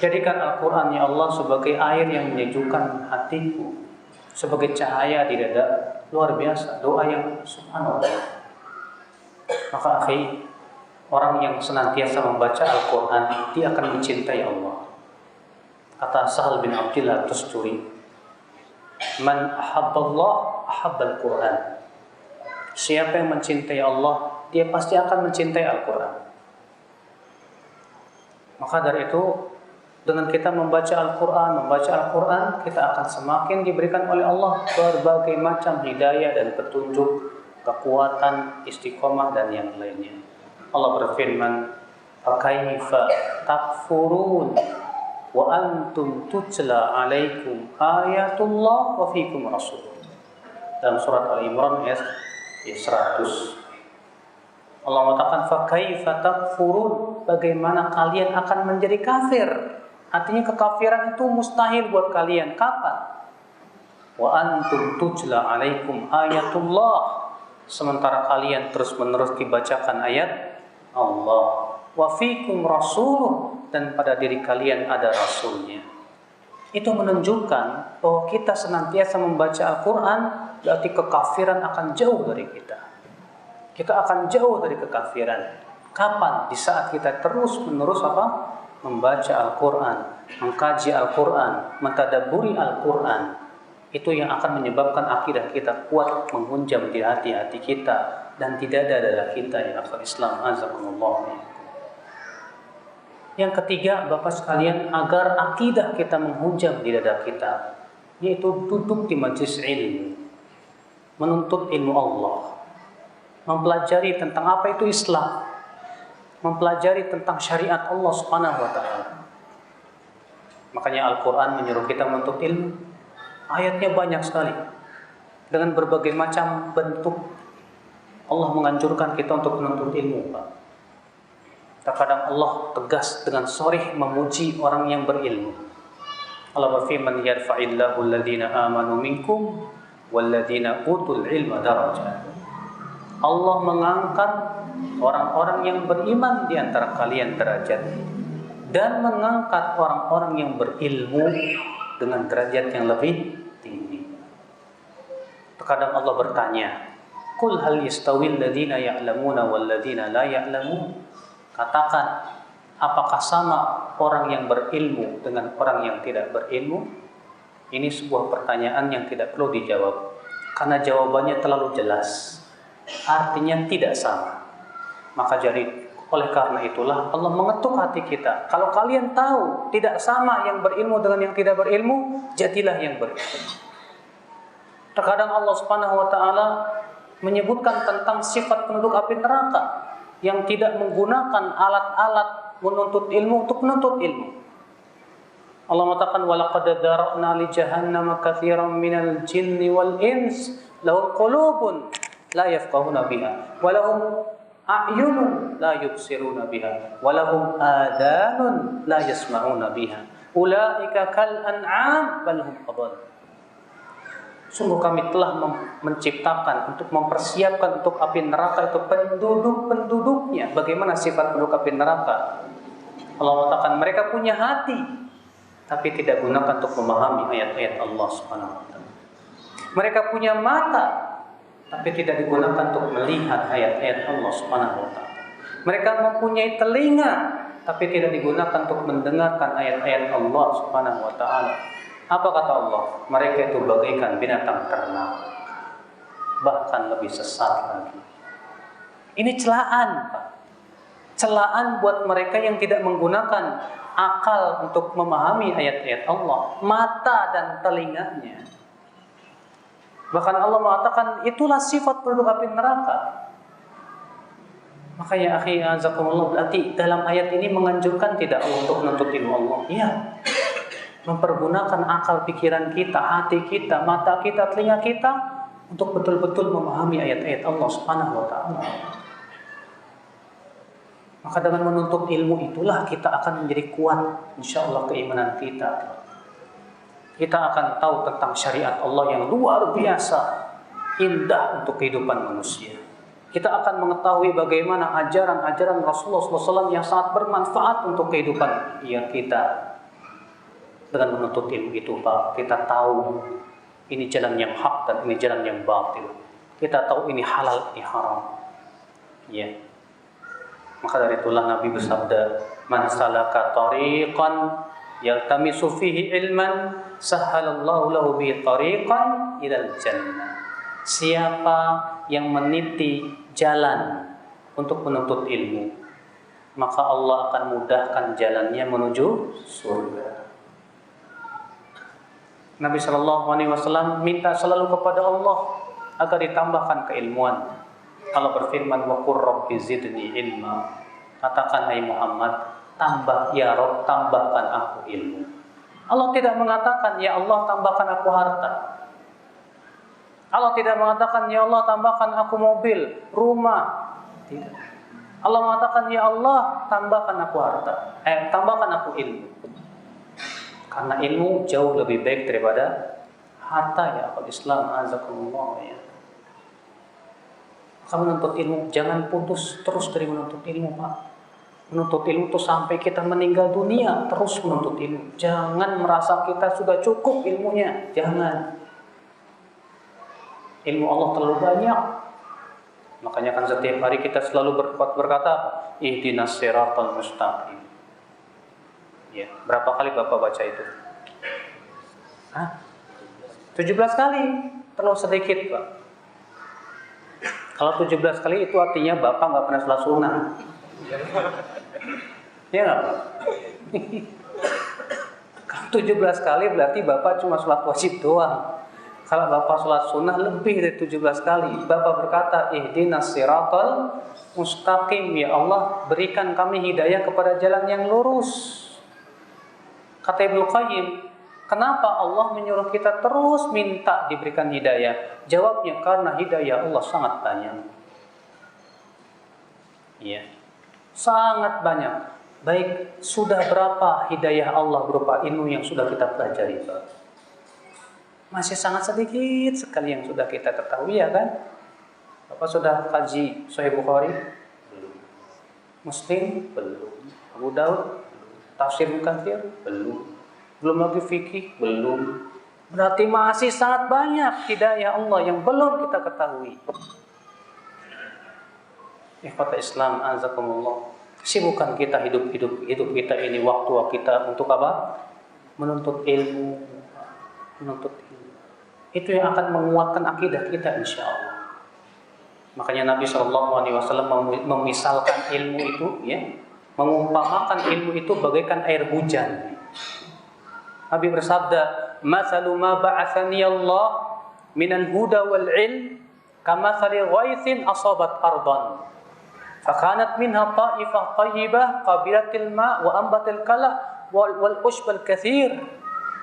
Jadikan Al-Quran ya Allah sebagai air yang menyejukkan hatiku, sebagai cahaya di dada. Luar biasa, doa yang subhanallah. Maka akhi, orang yang senantiasa membaca Al-Quran, dia akan mencintai Allah. Kata Sahal bin Abdillah Tusturi, Man ahabballah ahabbal Quran. Siapa yang mencintai Allah, dia pasti akan mencintai Al-Quran. Maka dari itu, dengan kita membaca Al-Quran, kita akan semakin diberikan oleh Allah berbagai macam hidayah dan petunjuk, kekuatan, istiqomah dan yang lainnya. Allah berfirman, "Fakaifa takfurun wa antum tutla 'alaikum ayatullah wa fikum rasul." Dalam surat Al-Imran ayat 100. Allah mengatakan, "Fakaifa takfurun?" Bagaimana kalian akan menjadi kafir? Artinya kekafiran itu mustahil buat kalian. Kapan? Wa antum tutla 'alaikum ayatullah. Sementara kalian terus-menerus dibacakan ayat Allah. Wa fikum rasuluh, dan pada diri kalian ada rasulnya. Itu menunjukkan bahwa kita senantiasa membaca Al-Quran, berarti kekafiran akan jauh dari kita. Kita akan jauh dari kekafiran. Kapan? Di saat kita terus-menerus membaca Al-Quran, mengkaji Al-Quran, mentadabburi Al-Quran. Itu yang akan menyebabkan akidah kita kuat menghunjam di hati-hati kita dan tidak ada dada kita, ya akhwat Islam azakumullah. Yang ketiga, Bapak sekalian, agar akidah kita menghunjam di dada kita, yaitu duduk di majelis ilmu, menuntut ilmu Allah, mempelajari tentang apa itu Islam, mempelajari tentang syariat Allah Subhanahu wa taala. Makanya Al-Quran menyuruh kita menuntut ilmu. Ayatnya banyak sekali dengan berbagai macam bentuk. Allah menganjurkan kita untuk menuntut ilmu, Pak. Terkadang Allah tegas dengan sharih memuji orang yang berilmu. Allah berfirman, "Yarfa'illahu alladhina amanu minkum walladhina utul ilma darajat." Allah mengangkat orang-orang yang beriman di antara kalian derajat, dan mengangkat orang-orang yang berilmu dengan derajat yang lebih tinggi. Terkadang Allah bertanya, "Qul hal yastawil ladina ya'lamuna wal ladina la ya'lamun?" Katakan, apakah sama orang yang berilmu dengan orang yang tidak berilmu? Ini sebuah pertanyaan yang tidak perlu dijawab, karena jawabannya terlalu jelas. Artinya tidak sama. Maka jadi oleh karena itulah Allah mengetuk hati kita. Kalau kalian tahu tidak sama yang berilmu dengan yang tidak berilmu, jadilah yang berilmu. Terkadang Allah Subhanahu wa taala menyebutkan tentang sifat penduduk api neraka yang tidak menggunakan alat-alat menuntut ilmu untuk menuntut ilmu. Allah mengatakan, "Walaqad dara'na li jahannam katsiran minal jinni wal ins lahum qulubun la yafqahuna biha wa lahum a'yunun la yubsiruna biha wa lahum adanun la yasma'una biha ulaika kal an'am bal hum adall." Sungguh kami telah menciptakan untuk mempersiapkan untuk api neraka itu penduduk-penduduknya. Bagaimana sifat penduduk api neraka? Allah mengatakan mereka punya hati, tapi tidak gunakan untuk memahami ayat-ayat Allah Subhanahu wa taala. Mereka punya mata, tapi tidak digunakan untuk melihat ayat-ayat Allah Subhanahu wa taala. Mereka mempunyai telinga, tapi tidak digunakan untuk mendengarkan ayat-ayat Allah Subhanahu wa taala. Apa kata Allah? Mereka itu bagaikan binatang ternak, bahkan lebih sesat lagi. Ini celaan, Pak. Celaan buat mereka yang tidak menggunakan akal untuk memahami ayat-ayat Allah, mata dan telinganya. Bahkan Allah mengatakan itulah sifat penduduk api neraka. Maka ya akhi azakumullah, berarti dalam ayat ini menganjurkan tidak Allah untuk menuntut ilmu Allah? Iya. Mempergunakan akal pikiran kita, hati kita, mata kita, telinga kita untuk betul-betul memahami ayat-ayat Allah Subhanahu wa taala. Maka dengan menuntut ilmu itulah kita akan menjadi kuat insyaallah keimanan kita. Kita akan tahu tentang syariat Allah yang luar biasa indah untuk kehidupan manusia. Kita akan mengetahui bagaimana ajaran-ajaran Rasulullah SAW yang sangat bermanfaat untuk kehidupan kita. Dengan menuntut ilmu itu, Pak, kita tahu ini jalan yang hak dan ini jalan yang batil. Kita tahu ini halal, ini haram. Ya. Maka dari itulah Nabi bersabda, "Man salaka tariqan yaltamisu fihi ilman, sahhalallahu lahu bihi tariqan ilal jannah." Siapa yang meniti jalan untuk menuntut ilmu, maka Allah akan mudahkan jalannya menuju surga. Nabi SAW minta selalu kepada Allah agar ditambahkan keilmuan. Allah berfirman, "Wa qur rabbi zidni ilma." Katakan, hai Muhammad, tambah ya Rabb, tambahkan aku ilmu. Allah tidak mengatakan, ya Allah tambahkan aku harta. Allah tidak mengatakan, ya Allah tambahkan aku mobil, rumah. Tidak. Allah mengatakan, ya Allah tambahkan aku harta. Tambahkan aku ilmu. Karena ilmu jauh lebih baik daripada harta ya akal Islam azakumullah ya. Kamu menuntut ilmu, jangan putus terus dari menuntut ilmu, Pak. Menuntut ilmu itu sampai kita meninggal dunia, terus menuntut ilmu. Jangan merasa kita sudah cukup ilmunya, jangan. Ilmu Allah terlalu banyak. Makanya kan setiap hari kita selalu berkata, ihdinas siratal mustaqim. Ya, berapa kali Bapak baca itu? 17 kali, terlalu sedikit, Pak. Kalau 17 kali itu artinya Bapak nggak pernah sholat sunnah. Ya nggak, Pak? Kalau 17 kali berarti Bapak cuma sholat wajib doang. Kalau Bapak sholat sunnah lebih dari 17 kali. Bapak berkata, ihdinas siratal mustaqim. Ya Allah, berikan kami hidayah kepada jalan yang lurus. Kata Ibnu Qayyim, kenapa Allah menyuruh kita terus minta diberikan hidayah? Jawabnya karena hidayah Allah sangat banyak. Iya, sangat banyak. Baik, sudah berapa hidayah Allah berupa ilmu yang sudah kita pelajari, Pak? Masih sangat sedikit sekali yang sudah kita ketahui, ya kan? Bapak sudah kaji Sahih Bukhari? Belum. Muslim? Belum. Abu Daud? Tafsir Katsir? Belum. Belum lagi fikih? Belum. Berarti masih sangat banyak hidayah Allah yang belum kita ketahui. Ikhwata Islam azakumullah. Sibukkan kita hidup kita ini, waktu kita untuk apa? Menuntut ilmu. Menuntut ilmu. Itu yang akan menguatkan akidah kita insyaallah. Makanya Nabi SAW memisalkan ilmu itu, ya, mengumpamakan ilmu itu bagaikan air hujan. Nabi bersabda, "Mathalu ma ba'athani Allah minal huda wal ilm kamathali ghaithin asabat ardan fakanat minha ta'ifah tayyibah qabilatil ma' wa ambatil kala wal ushbal katsir."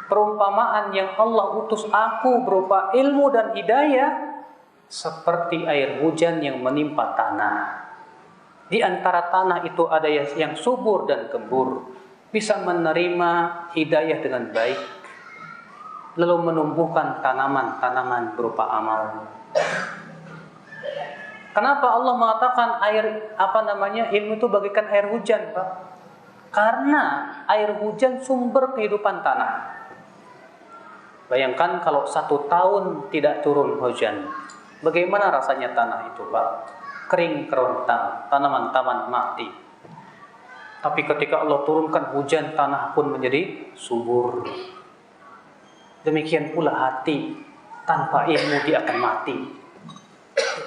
Perumpamaan yang Allah utus aku berupa ilmu dan hidayah seperti air hujan yang menimpa tanah. Di antara tanah itu ada yang subur dan gembur, bisa menerima hidayah dengan baik, lalu menumbuhkan tanaman-tanaman berupa amal. Kenapa Allah mengatakan ilmu itu bagaikan air hujan, Pak? Karena air hujan sumber kehidupan tanah. Bayangkan kalau 1 tahun tidak turun hujan, bagaimana rasanya tanah itu, Pak? Kering kerontang, tanaman-tanaman mati. Tapi ketika Allah turunkan hujan, tanah pun menjadi subur. Demikian pula hati, tanpa ilmu dia akan mati.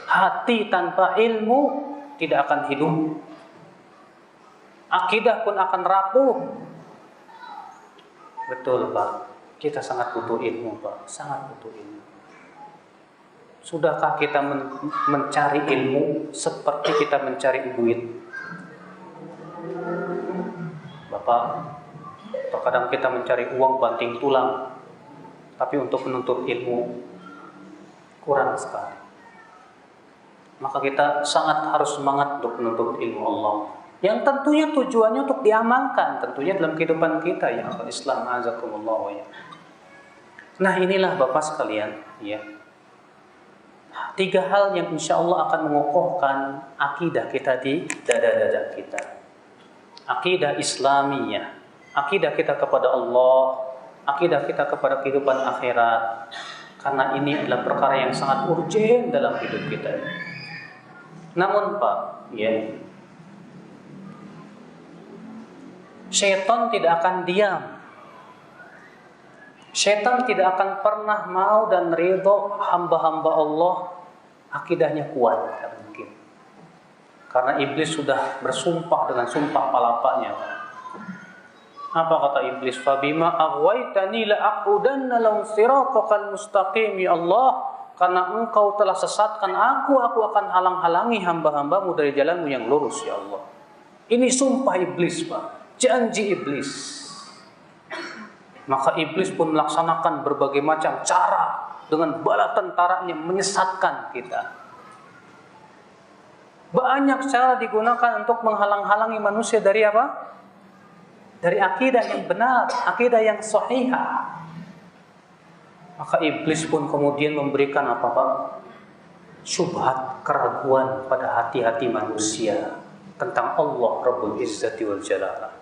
Hati tanpa ilmu tidak akan hidup. Akidah pun akan rapuh. Betul Pak, kita sangat butuh ilmu Pak, sangat butuh ilmu. Sudahkah kita mencari ilmu seperti kita mencari duit? Bapak, terkadang kita mencari uang banting tulang, tapi untuk menuntut ilmu kurang sekali. Maka kita sangat harus semangat untuk menuntut ilmu Allah, yang tentunya tujuannya untuk diamalkan, tentunya dalam kehidupan kita ya Islam azakumullah wa ya. Nah inilah Bapak sekalian, ya, 3 hal yang insya Allah akan mengokohkan akidah kita di dada-dada kita. Akidah Islamiyah, akidah kita kepada Allah, akidah kita kepada kehidupan akhirat. Karena ini adalah perkara yang sangat urgen dalam hidup kita. Namun Pak, ya, syaitan tidak akan diam. Syaitan tidak akan pernah mau dan ridho hamba-hamba Allah akidahnya kuat, tidak mungkin. Karena iblis sudah bersumpah dengan sumpah palapanya. Apa kata iblis? Fabima aghwaytani la aqudanna lahum siratal mustaqim, ya Allah, karena engkau telah sesatkan aku akan halang-halangi hamba-hambamu dari jalanmu yang lurus, ya Allah. Ini sumpah iblis Pak, janji iblis. Maka iblis pun melaksanakan berbagai macam cara dengan bala tentaranya menyesatkan kita. Banyak cara digunakan untuk menghalang-halangi manusia dari apa? Dari akidah yang benar, akidah yang sahihah. Maka iblis pun kemudian memberikan apa Pak? Syubhat, keraguan pada hati-hati manusia tentang Allah Rabbul Izzati wal Jalalah.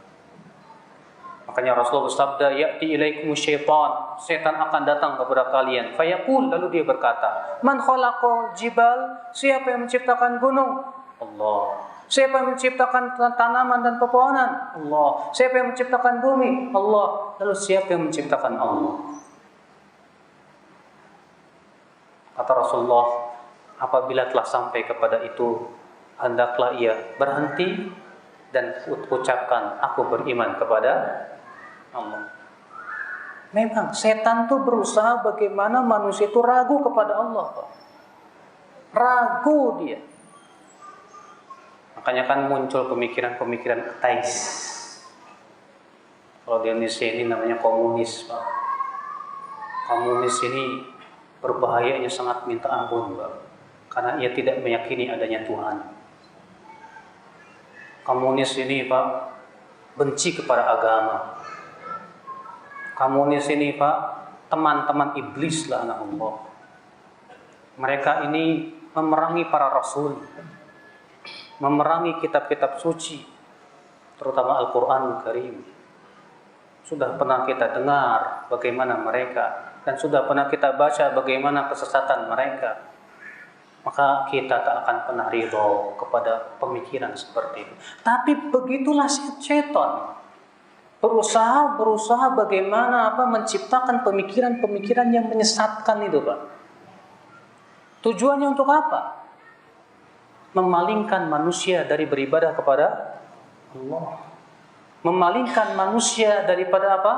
Makanya Rasulullah bersabda, ya'ti ilaikumus syaitan, setan akan datang kepada kalian. Fayaqul, lalu dia berkata, man khalaqal jibal, siapa yang menciptakan gunung? Allah. Siapa yang menciptakan tanaman dan pepohonan? Allah. Siapa yang menciptakan bumi? Allah. Lalu siapa yang menciptakan Allah? Kata Rasulullah, apabila telah sampai kepada itu, hendaklah ia berhenti dan ucapkan, aku beriman kepada Allah. Memang setan tuh berusaha bagaimana manusia itu ragu kepada Allah, Pak. Ragu dia. Makanya kan muncul pemikiran-pemikiran ateis. Kalau di Indonesia ini namanya komunis, Pak. Komunis ini berbahayanya sangat minta ampun, Pak. Karena ia tidak meyakini adanya Tuhan. Komunis ini, Pak, benci kepada agama. Komunis ini Pak, teman-teman iblis lah anak Allah. Mereka ini memerangi para rasul, memerangi kitab-kitab suci, terutama Al-Quran Karim. Sudah pernah kita dengar bagaimana mereka, dan sudah pernah kita baca bagaimana kesesatan mereka. Maka kita tak akan pernah ridho kepada pemikiran seperti itu. Tapi begitulah syaitan. Berusaha bagaimana menciptakan pemikiran-pemikiran yang menyesatkan itu, Pak. Tujuannya untuk apa? Memalingkan manusia dari beribadah kepada Allah. Memalingkan manusia daripada apa?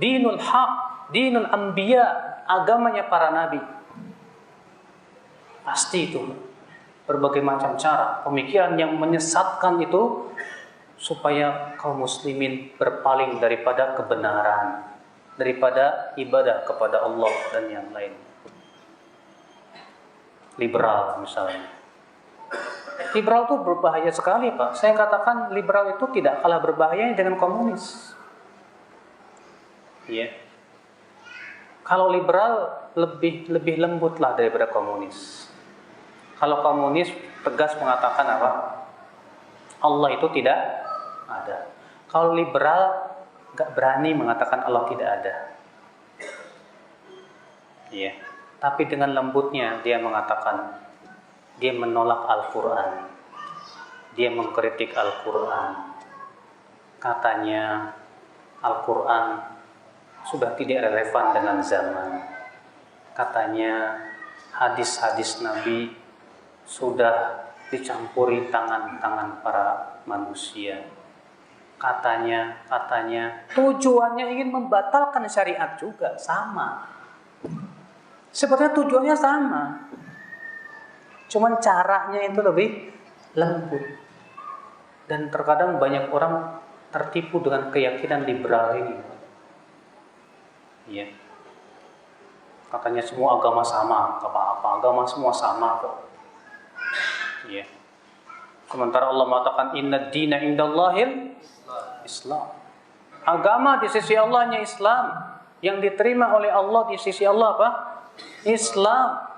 Dinul haq, dinul anbiya, agamanya para nabi. Pasti itu berbagai macam cara, pemikiran yang menyesatkan itu supaya kaum muslimin berpaling daripada kebenaran, daripada ibadah kepada Allah dan yang lain. Liberal misalnya. Liberal itu berbahaya sekali, Pak. Saya katakan liberal itu tidak kalah berbahayanya dengan komunis. Iya. Kalau liberal lebih lembut lah daripada komunis. Kalau komunis tegas mengatakan apa? Allah itu tidak ada. Kalau liberal nggak berani mengatakan Allah tidak ada. Iya. Tapi dengan lembutnya dia mengatakan, dia menolak Al-Quran, dia mengkritik Al-Quran, Katanya Al-Quran sudah tidak relevan dengan zaman. Katanya hadis-hadis Nabi sudah dicampuri tangan-tangan para manusia. Katanya tujuannya ingin membatalkan syariat juga, sama. Sebenarnya tujuannya sama. Cuman caranya itu lebih lembut. Dan terkadang banyak orang tertipu dengan keyakinan liberal ini. Ya. Katanya semua agama sama, apa-apa agama semua sama kok. Ya. Sementara Allah mengatakan inna dina indallahil Islam. Agama di sisi Allah hanya Islam. Yang diterima oleh Allah di sisi Allah apa? Islam.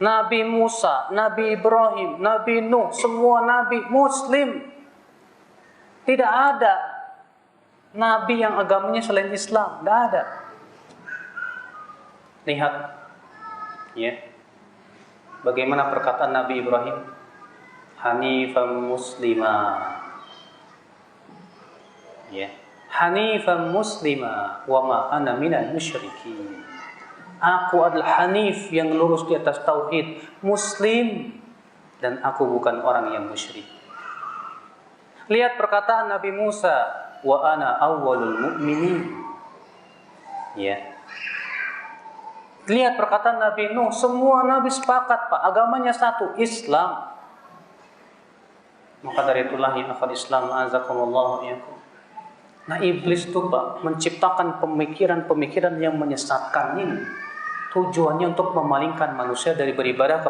Nabi Musa, Nabi Ibrahim, Nabi Nuh, semua nabi Muslim. Tidak ada nabi yang agamanya selain Islam, tidak ada. Lihat, ya, bagaimana perkataan Nabi Ibrahim, Hanifan Muslimah, ya, Hanifan Muslimah, wa ma ana minal musyrikin. Aku adalah Hanif yang lurus di atas tauhid, Muslim, dan aku bukan orang yang musyrik. Lihat perkataan Nabi Musa, wa ana awwalul mu'minin. Ya. Lihat perkataan Nabi Nuh, semua nabi sepakat, Pak, agamanya satu, Islam. Maka dari itulah ya akhwat Islam, azakumullah iyakum. Nah, iblis itu, Pak, menciptakan pemikiran-pemikiran yang menyesatkan ini. Tujuannya untuk memalingkan manusia dari beribadah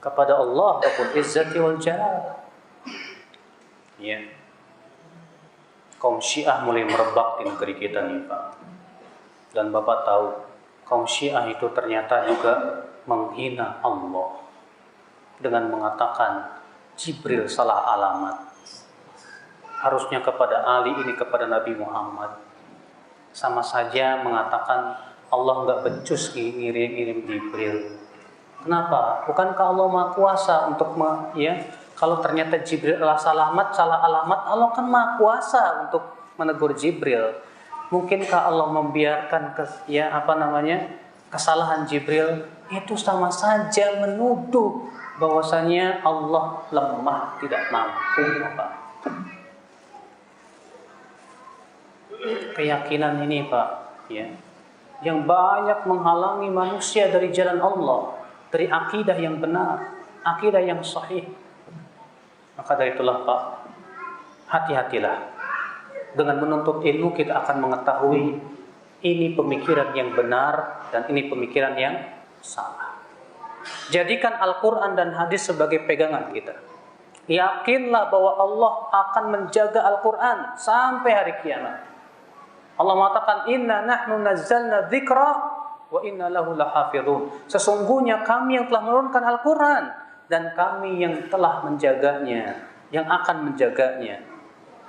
kepada Allah Rabbul Izzati wal Jalal. Ya. Kaum Syiah mulai merebak di negeri kita nih, Pak. Dan Bapak tahu, kaum Syiah itu ternyata juga menghina Allah dengan mengatakan Jibril salah alamat. Harusnya kepada Ali, ini kepada Nabi Muhammad. Sama saja mengatakan Allah enggak becus ngirim Jibril. Kenapa? Bukankah Allah Maha Kuasa untuk kalau ternyata Jibril salah alamat, Allah kan Maha Kuasa untuk menegur Jibril. Mungkinkah Allah membiarkan kesalahan Jibril? Itu sama saja menuduh bahwasanya Allah lemah, tidak mampu, Pak. Keyakinan ini, Pak, ya, yang banyak menghalangi manusia dari jalan Allah, dari akidah yang benar, akidah yang sahih. Maka dari itulah, Pak, hati-hatilah. Dengan menuntut ilmu kita akan mengetahui ini pemikiran yang benar dan ini pemikiran yang salah. Jadikan Al-Quran dan hadis sebagai pegangan kita. Yakinlah bahwa Allah akan menjaga Al-Quran sampai hari kiamat. Allah mengatakan inna nahnu nazzalna dzikra wa inna lahu lahafizun. Sesungguhnya kami yang telah menurunkan Al-Quran dan kami yang telah menjaganya, yang akan menjaganya.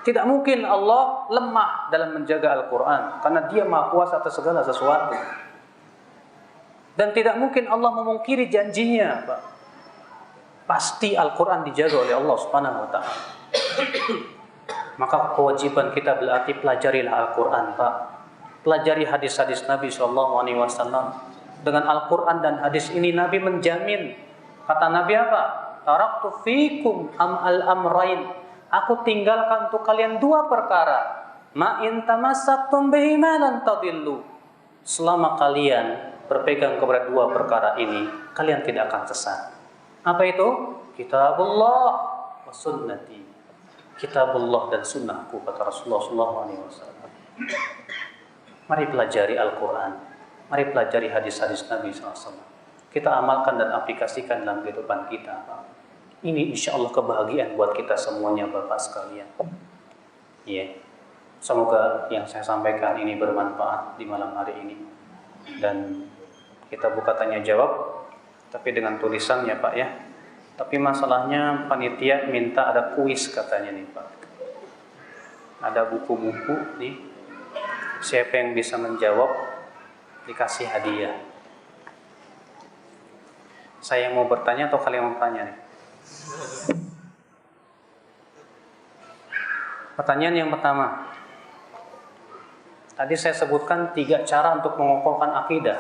Tidak mungkin Allah lemah dalam menjaga Al-Quran karena Dia Maha Kuasa atas segala sesuatu. Dan tidak mungkin Allah memungkiri janjinya, Pak. Pasti Al-Quran dijaga oleh Allah Subhanahu wa taala. Maka kewajiban kita berarti pelajarilah Al-Quran, Pak. Pelajari hadis-hadis Nabi SAW. Dengan Al-Quran dan hadis ini Nabi menjamin. Kata Nabi apa? Taraktu fikum al-amrain. Aku tinggalkan untuk kalian dua perkara. Ma in tamassaktum bihi ma lan tadillu. Selama kalian berpegang kepada dua perkara ini, kalian tidak akan sesat. Apa itu? Kitabullah wa sunnati. Kitabullah dan sunnahku, kata Rasulullah SAW. Mari pelajari Al-Quran. Mari pelajari hadis-hadis Nabi SAW. Kita amalkan dan aplikasikan dalam kehidupan kita. Ini insya Allah kebahagiaan buat kita semuanya, Bapak sekalian. Ya, semoga yang saya sampaikan ini bermanfaat di malam hari ini. Dan kita buka tanya jawab, tapi dengan tulisannya, Pak, ya. Tapi masalahnya panitia minta ada kuis katanya nih, Pak. Ada buku-buku nih. Siapa yang bisa menjawab dikasih hadiah. Saya mau bertanya atau kalian mau bertanya nih? Pertanyaan yang pertama. Tadi saya sebutkan 3 cara untuk mengokohkan akidah.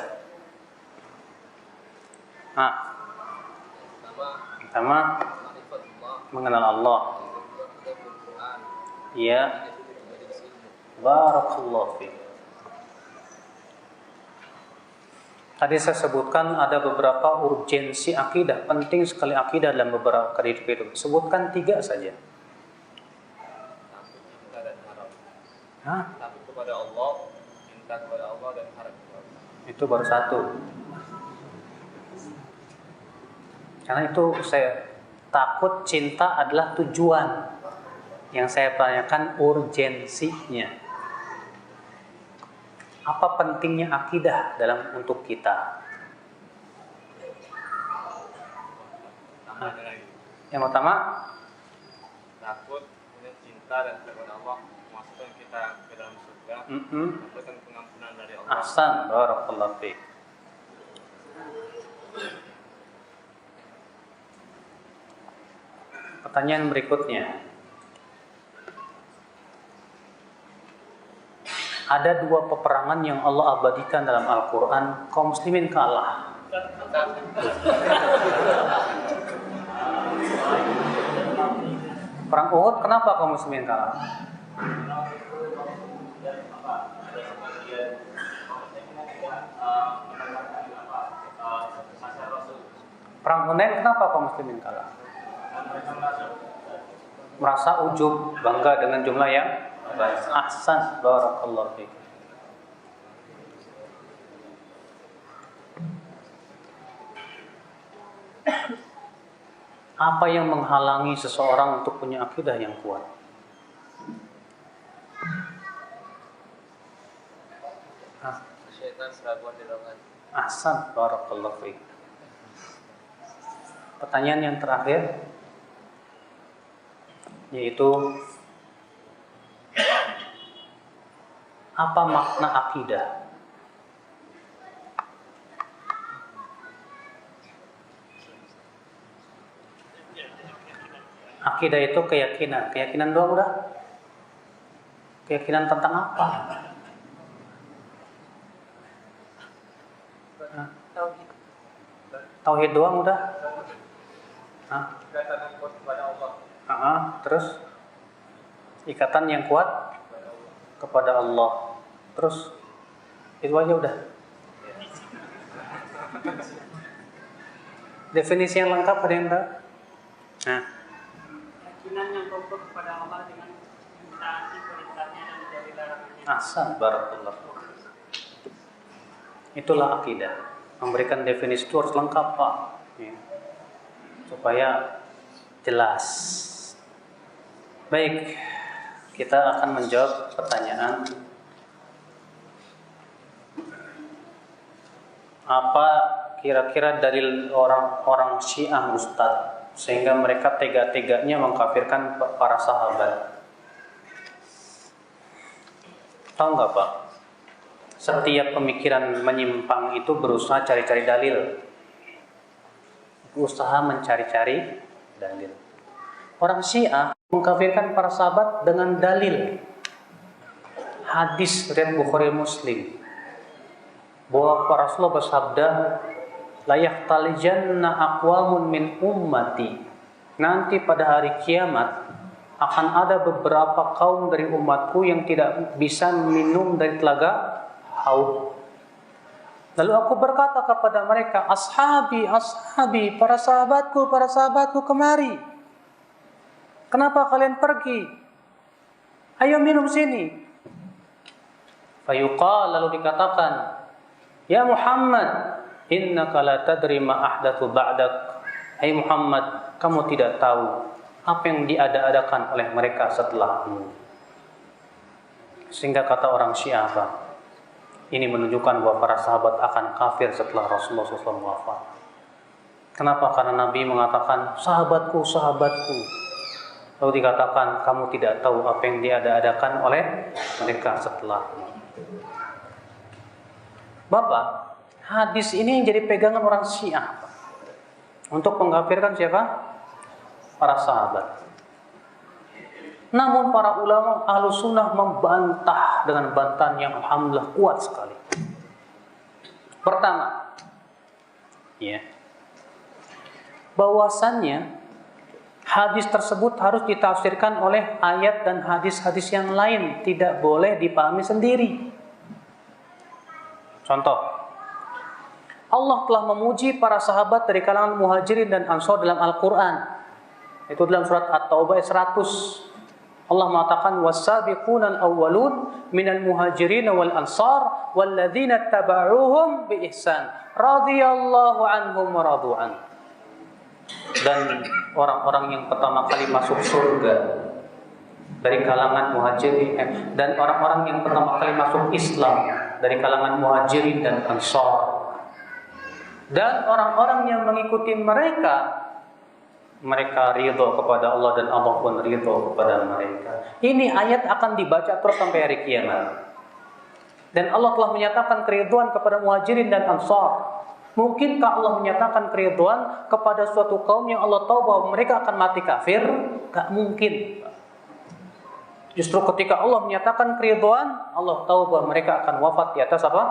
Pertama, mengenal Allah. Iya. Barakallahu fiik. Tadi saya sebutkan ada beberapa urgensi akidah, penting sekali akidah dalam beberapa kehidupan. Sebutkan 3 saja. Takut kepada Allah, cinta kepada Allah, dan harap kepada Allah. Itu baru 1. Karena itu saya takut, cinta adalah tujuan. Yang saya tanyakan urgensinya. Apa pentingnya akidah dalam untuk kita? Yang pertama, Takut, kemudian cinta dan kepada Allah, memasukkan kita ke dalam surga, mendapatkan pengampunan dari Allah. Ahsan, barakallahu fiik. Pertanyaan berikutnya. Ada 2 peperangan yang Allah abadikan dalam Al-Quran, kaum muslimin kalah. Perang Uhud, kenapa kaum muslimin kalah? Perang Hunain, kenapa kaum muslimin kalah? Merasa ujub, bangga dengan jumlah yang banyak. Ahsan, barakallahu fiik. Apa yang menghalangi seseorang untuk punya akidah yang kuat? Syaitan serabuan di dalam hati. Ahsan, barakallahu fiik. Pertanyaan yang terakhir, yaitu apa makna akidah? Akidah itu keyakinan. Keyakinan doang udah? Keyakinan tentang apa? Tauhid doang udah? Ikatan yang kuat kepada Allah. Terus ikatan yang kuat kepada Allah. Terus itu aja udah. Definisi yang lengkap ada yang tahu? Keyakinan yang kokoh kepada Allah dengan mentaati perintahnya dan menjauhi larangannya. Ahsan, barakallah. Itulah akidah. Memberikan definisi itu harus lengkap, Pak. Ya. Supaya jelas. Baik, kita akan menjawab pertanyaan apa kira-kira dalil orang-orang Syiah, Ustaz, sehingga mereka tega-teganya mengkafirkan para sahabat. Tahu nggak, Pak? Setiap pemikiran menyimpang itu berusaha cari-cari dalil. Usaha mencari-cari dalil. Orang Syiah mengkafirkan para sahabat dengan dalil hadis riwayat Bukhari Muslim bahwa para Rasulullah bersabda, la yahtalijanna aqwamun min ummati. Nanti pada hari kiamat akan ada beberapa kaum dari umatku yang tidak bisa minum dari telaga haud. Lalu aku berkata kepada mereka, ashabi, ashabi, para sahabatku kemari. Kenapa kalian pergi? Ayo minum sini. Fayuqal, lalu dikatakan, ya Muhammad, innaka la tadri ma ahdatsu ba'dak. Hai Muhammad, kamu tidak tahu apa yang diada-adakan oleh mereka setelahmu. Sehingga kata orang Syiah apa? Ini menunjukkan bahwa para sahabat akan kafir setelah Rasulullah SAW wafat. Kenapa? Karena Nabi mengatakan, sahabatku, sahabatku. Lalu dikatakan, kamu tidak tahu apa yang diada-adakan oleh mereka setelahmu. Bapak, hadis ini jadi pegangan orang Syiah untuk mengkafirkan siapa? Para sahabat. Namun para ulama Ahlus Sunnah membantah dengan bantahan yang alhamdulillah kuat sekali. Pertama, bahwasannya hadis tersebut harus ditafsirkan oleh ayat dan hadis-hadis yang lain, tidak boleh dipahami sendiri. Contoh, Allah telah memuji para sahabat dari kalangan Muhajirin dan Ansor dalam Al-Quran. Itu dalam surat At-Taubah ayat 100. Allah mengatakan was-sabiqunal awwalun minal muhajirin wal ansar walladzina tabauhum bi ihsan radhiyallahu anhum wa radu'an. Dan orang-orang yang pertama kali masuk surga dari kalangan muhajirin dan orang-orang yang pertama kali masuk Islam dari kalangan muhajirin dan ansar dan orang-orang yang mengikuti mereka ridho kepada Allah dan Allah pun ridho kepada mereka. Ini ayat akan dibaca terus sampai hari kiamat. Dan Allah telah menyatakan keridhaan kepada muhajirin dan ansar. Mungkinkah Allah menyatakan keridhaan kepada suatu kaum yang Allah tahu bahwa mereka akan mati kafir? Gak mungkin. Justru ketika Allah menyatakan keridhaan, Allah tahu bahwa mereka akan wafat di atas apa?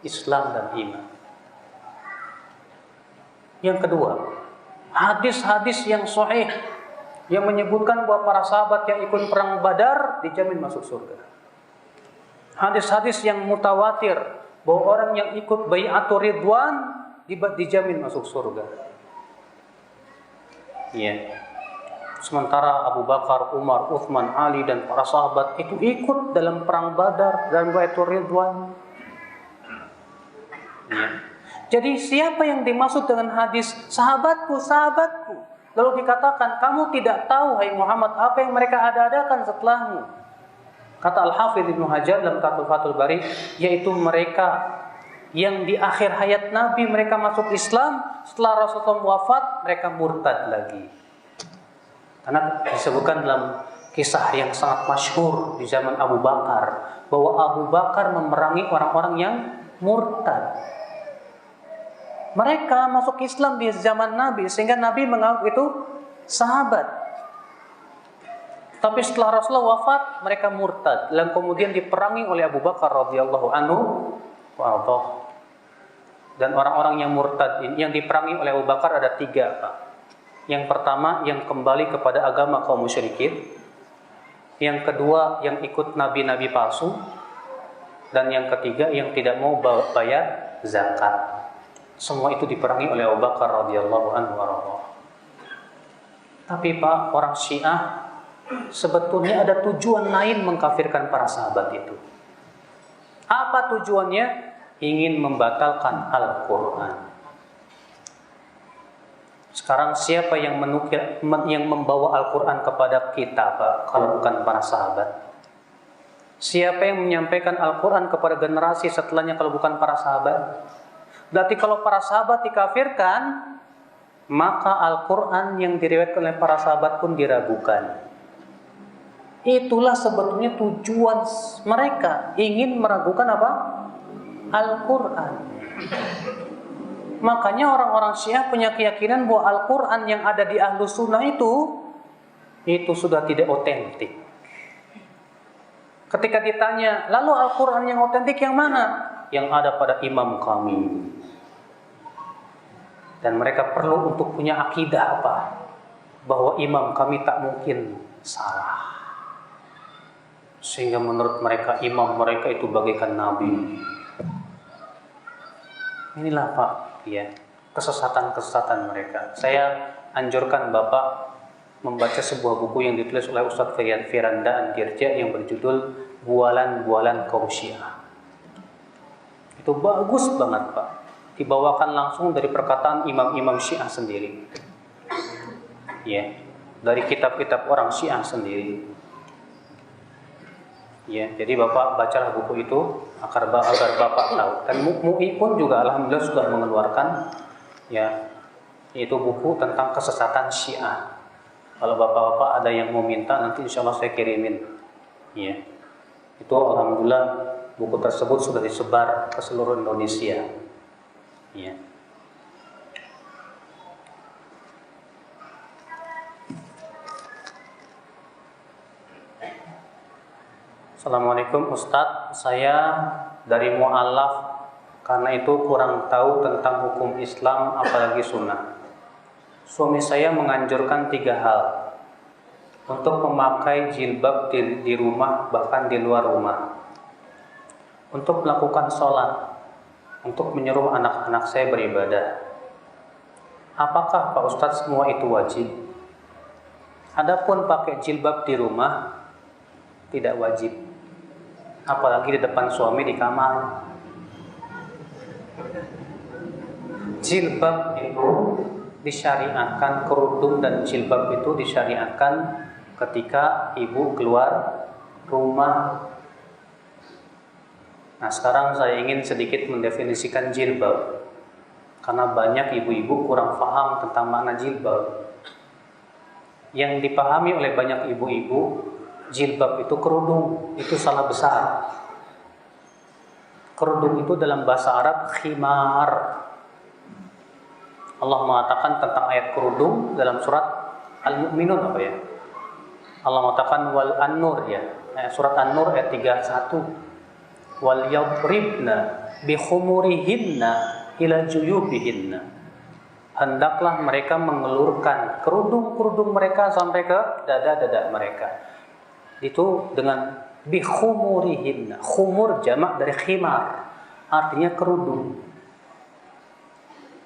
Islam dan iman. Yang kedua, hadis-hadis yang sahih yang menyebutkan bahwa para sahabat yang ikut perang Badar dijamin masuk surga. Hadis-hadis yang mutawatir bahwa orang yang ikut bai'atur ridwan dijamin masuk surga. Sementara Abu Bakar, Umar, Uthman, Ali dan para sahabat itu ikut dalam perang Badar dan bai'atur ridwan. Jadi siapa yang dimaksud dengan hadis sahabatku, sahabatku? Lalu dikatakan, kamu tidak tahu, hai Muhammad, apa yang mereka ada-adakan setelahmu. Kata Al-Hafidh Ibnu Hajar dalam Fathul Bari, yaitu mereka yang di akhir hayat Nabi mereka masuk Islam, setelah Rasulullah wafat mereka murtad lagi. Karena disebutkan dalam kisah yang sangat masyhur di zaman Abu Bakar, bahwa Abu Bakar memerangi orang-orang yang murtad. Mereka masuk Islam di zaman Nabi sehingga Nabi menganggap itu sahabat. Tapi setelah Rasulullah wafat, mereka murtad dan kemudian diperangi oleh Abu Bakar radhiyallahu anhu wa. Dan orang-orang yang murtad yang diperangi oleh Abu Bakar ada 3, Pak. Yang pertama yang kembali kepada agama kaum musyrikin. Yang kedua yang ikut nabi-nabi palsu. Dan yang ketiga yang tidak mau bayar zakat. Semua itu diperangi oleh Abu Bakar radhiyallahu anhu wa. Tapi Pak, orang Syiah sebetulnya ada tujuan lain mengkafirkan para sahabat itu. Apa tujuannya? Ingin membatalkan Al-Quran. Sekarang siapa yang membawa Al-Quran kepada kita, Pak, kalau bukan para sahabat? Siapa yang menyampaikan Al-Quran kepada generasi setelahnya kalau bukan para sahabat? Berarti kalau para sahabat dikafirkan, maka Al-Quran yang diriwayatkan oleh para sahabat pun diragukan. Itulah sebetulnya tujuan mereka, ingin meragukan apa? Al-Quran. Makanya orang-orang Syiah punya keyakinan bahwa Al-Quran yang ada di Ahlus Sunnah itu sudah tidak otentik. Ketika ditanya, lalu Al-Quran yang otentik yang mana? Yang ada pada imam kami. Dan mereka perlu untuk punya akidah apa? Bahwa imam kami tak mungkin salah. Sehingga menurut mereka imam mereka itu bagaikan nabi. Inilah Pak, kesesatan-kesesatan mereka. Saya anjurkan Bapak membaca sebuah buku yang ditulis oleh Ustadz Firanda Andirja yang berjudul Bualan-Bualan Kaum Syiah. Itu bagus banget Pak. Dibawakan langsung dari perkataan imam-imam Syiah sendiri. Dari kitab-kitab orang Syiah sendiri. Jadi Bapak bacalah buku itu agar Bapak tahu. Dan MUI pun juga alhamdulillah sudah mengeluarkan itu buku tentang kesesatan Syiah. Kalau Bapak-bapak ada yang mau minta nanti insya Allah saya kirimin. Itu alhamdulillah buku tersebut sudah disebar ke seluruh Indonesia. Assalamualaikum Ustadz, saya dari mu'alaf, karena itu kurang tahu tentang hukum Islam apalagi sunnah. Suami saya menganjurkan 3 hal. Untuk memakai jilbab di rumah, bahkan di luar rumah. Untuk melakukan sholat, untuk menyuruh anak-anak saya beribadah. Apakah Pak Ustadz semua itu wajib? Adapun pakai jilbab di rumah tidak wajib, apalagi di depan suami di kamar. Jilbab itu disyariatkan, kerudung dan jilbab itu disyariatkan ketika ibu keluar rumah. Nah, sekarang saya ingin sedikit mendefinisikan jilbab, karena banyak ibu-ibu kurang paham tentang makna jilbab. Yang dipahami oleh banyak ibu-ibu, jilbab itu kerudung, itu salah besar. Kerudung itu dalam bahasa Arab khimar. Allah mengatakan tentang ayat kerudung dalam surat Al-Mu'minun apa ya? Allah mengatakan wal an-nur ya. Surat An-Nur ayat 31. Wal yadribna bi khumurihinna ila juyubihinna. Hendaklah mereka mengelurkan kerudung-kerudung mereka sampai ke dada-dada mereka. Itu dengan bi khumurihinna. Khumur jamak dari khimar, artinya kerudung.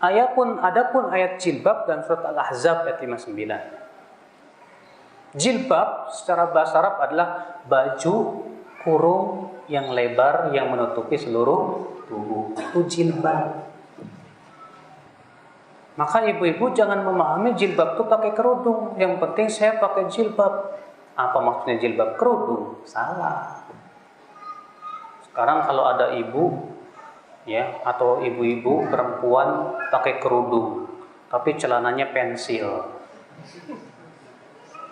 Adapun ayat jilbab dan surat Al-Ahzab ayat 59. Jilbab secara bahasa Arab adalah baju kurung yang lebar yang menutupi seluruh tubuh. Itu jilbab. Maka ibu-ibu jangan memahami jilbab itu pakai kerudung. Yang penting saya pakai jilbab. Apa maksudnya jilbab? Kerudung. Salah. Sekarang kalau ada ibu ya atau ibu-ibu perempuan pakai kerudung tapi celananya pensil.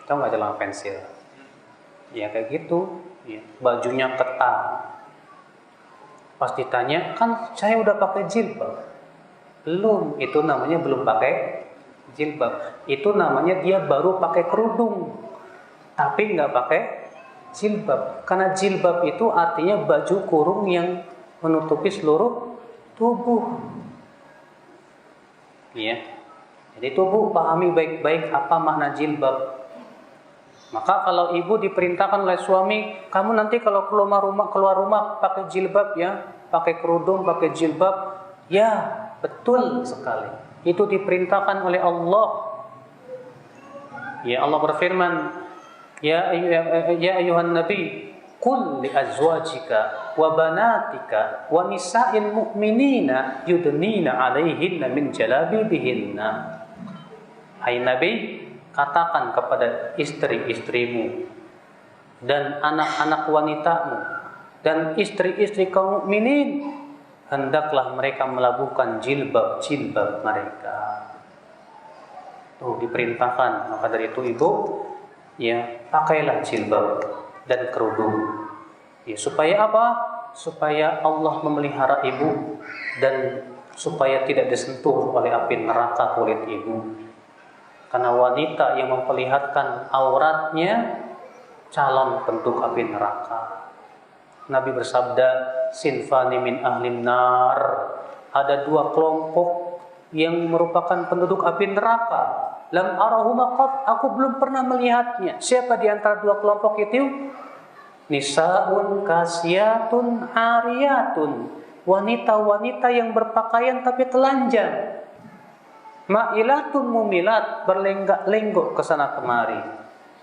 Tahu nggak celana pensil? Ya kayak gitu. Ya, bajunya ketat. Pas ditanya, kan saya udah pakai jilbab. Belum, itu namanya belum pakai jilbab. Itu namanya dia baru pakai kerudung, tapi nggak pakai jilbab. Karena jilbab itu artinya baju kurung yang menutupi seluruh tubuh. Ya. Jadi tubuh pahami baik-baik apa makna jilbab. Maka kalau ibu diperintahkan oleh suami, kamu nanti kalau keluar rumah pakai jilbab ya, pakai kerudung, pakai jilbab, ya betul sekali. Itu diperintahkan oleh Allah. Ya Allah berfirman, ya ayuhan nabi, qul li azwajika wa banatika wa nisa'il mu'minina yudnina 'alaihinna min jalabibihinna. Hai Nabi, katakan kepada istri-istrimu dan anak-anak wanitamu dan istri-istri kaum mukminin, hendaklah mereka melabuhkan jilbab-jilbab mereka. Tuh diperintahkan. Maka dari itu ibu, ya pakailah jilbab dan kerudung. Ya, supaya apa? Supaya Allah memelihara ibu dan supaya tidak disentuh oleh api neraka kulit ibu. Karena wanita yang memperlihatkan auratnya calon penduduk api neraka. Nabi bersabda, sinfani min ahlin nar. Ada 2 kelompok yang merupakan penduduk api neraka. Lam arahuma qat, aku belum pernah melihatnya. Siapa di antara 2 kelompok itu? Nisaun kasiyatun ariyatun. Wanita-wanita yang berpakaian tapi telanjang. Ma'ilatun mumilat, berlenggak-lenggok ke sana kemari.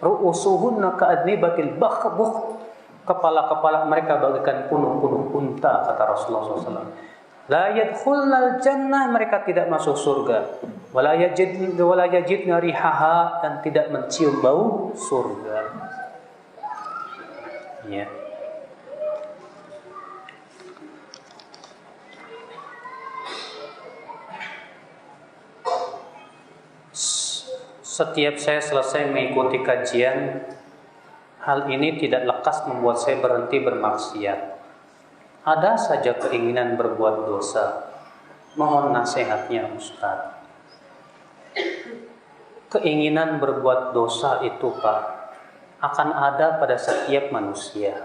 Ru'usuhunna ka'adnibatil bakhbukh. Kepala-kepala mereka bagaikan punung-punung unta, kata Rasulullah SAW. La yadkhulnal jannah, mereka tidak masuk surga. Wala yajidna rihaha, dan tidak mencium bau surga. Ya. Setiap saya selesai mengikuti kajian, hal ini tidak lekas membuat saya berhenti bermaksiat. Ada saja keinginan berbuat dosa. Mohon nasihatnya Ustaz. Keinginan berbuat dosa itu Pak, akan ada pada setiap manusia.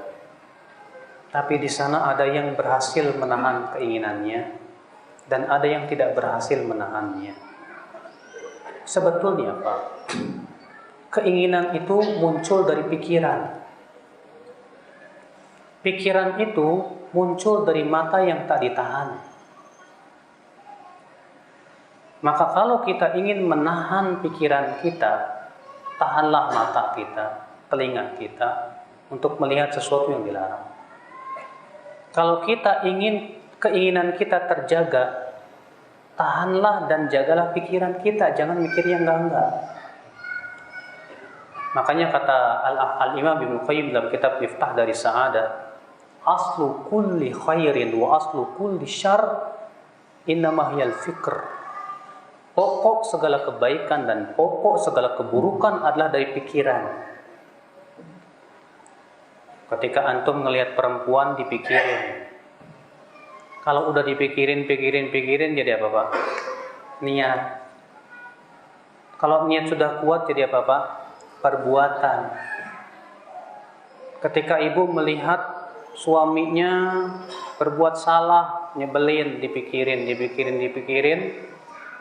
Tapi di sana ada yang berhasil menahan keinginannya dan ada yang tidak berhasil menahannya. Sebetulnya apa? Keinginan itu muncul dari pikiran. Pikiran itu muncul dari mata yang tak ditahan. Maka kalau kita ingin menahan pikiran kita, tahanlah mata kita, telinga kita untuk melihat sesuatu yang dilarang. Kalau kita ingin keinginan kita terjaga, tahanlah dan jagalah pikiran kita, jangan mikir yang enggak-enggak. Makanya kata Al-Imam Ibnu Qayyim dalam kitab Miftah dari Sa'adah, aslu kulli khairin wa aslu kulli syarr innama hiyal fikr. Pokok segala kebaikan dan pokok segala keburukan adalah dari pikiran. Ketika antum ngelihat perempuan dipikirin. Kalau udah dipikirin jadi apa Pak? Niat. Kalau niat sudah kuat jadi apa Pak? Perbuatan. Ketika ibu melihat suaminya berbuat salah, nyebelin, dipikirin,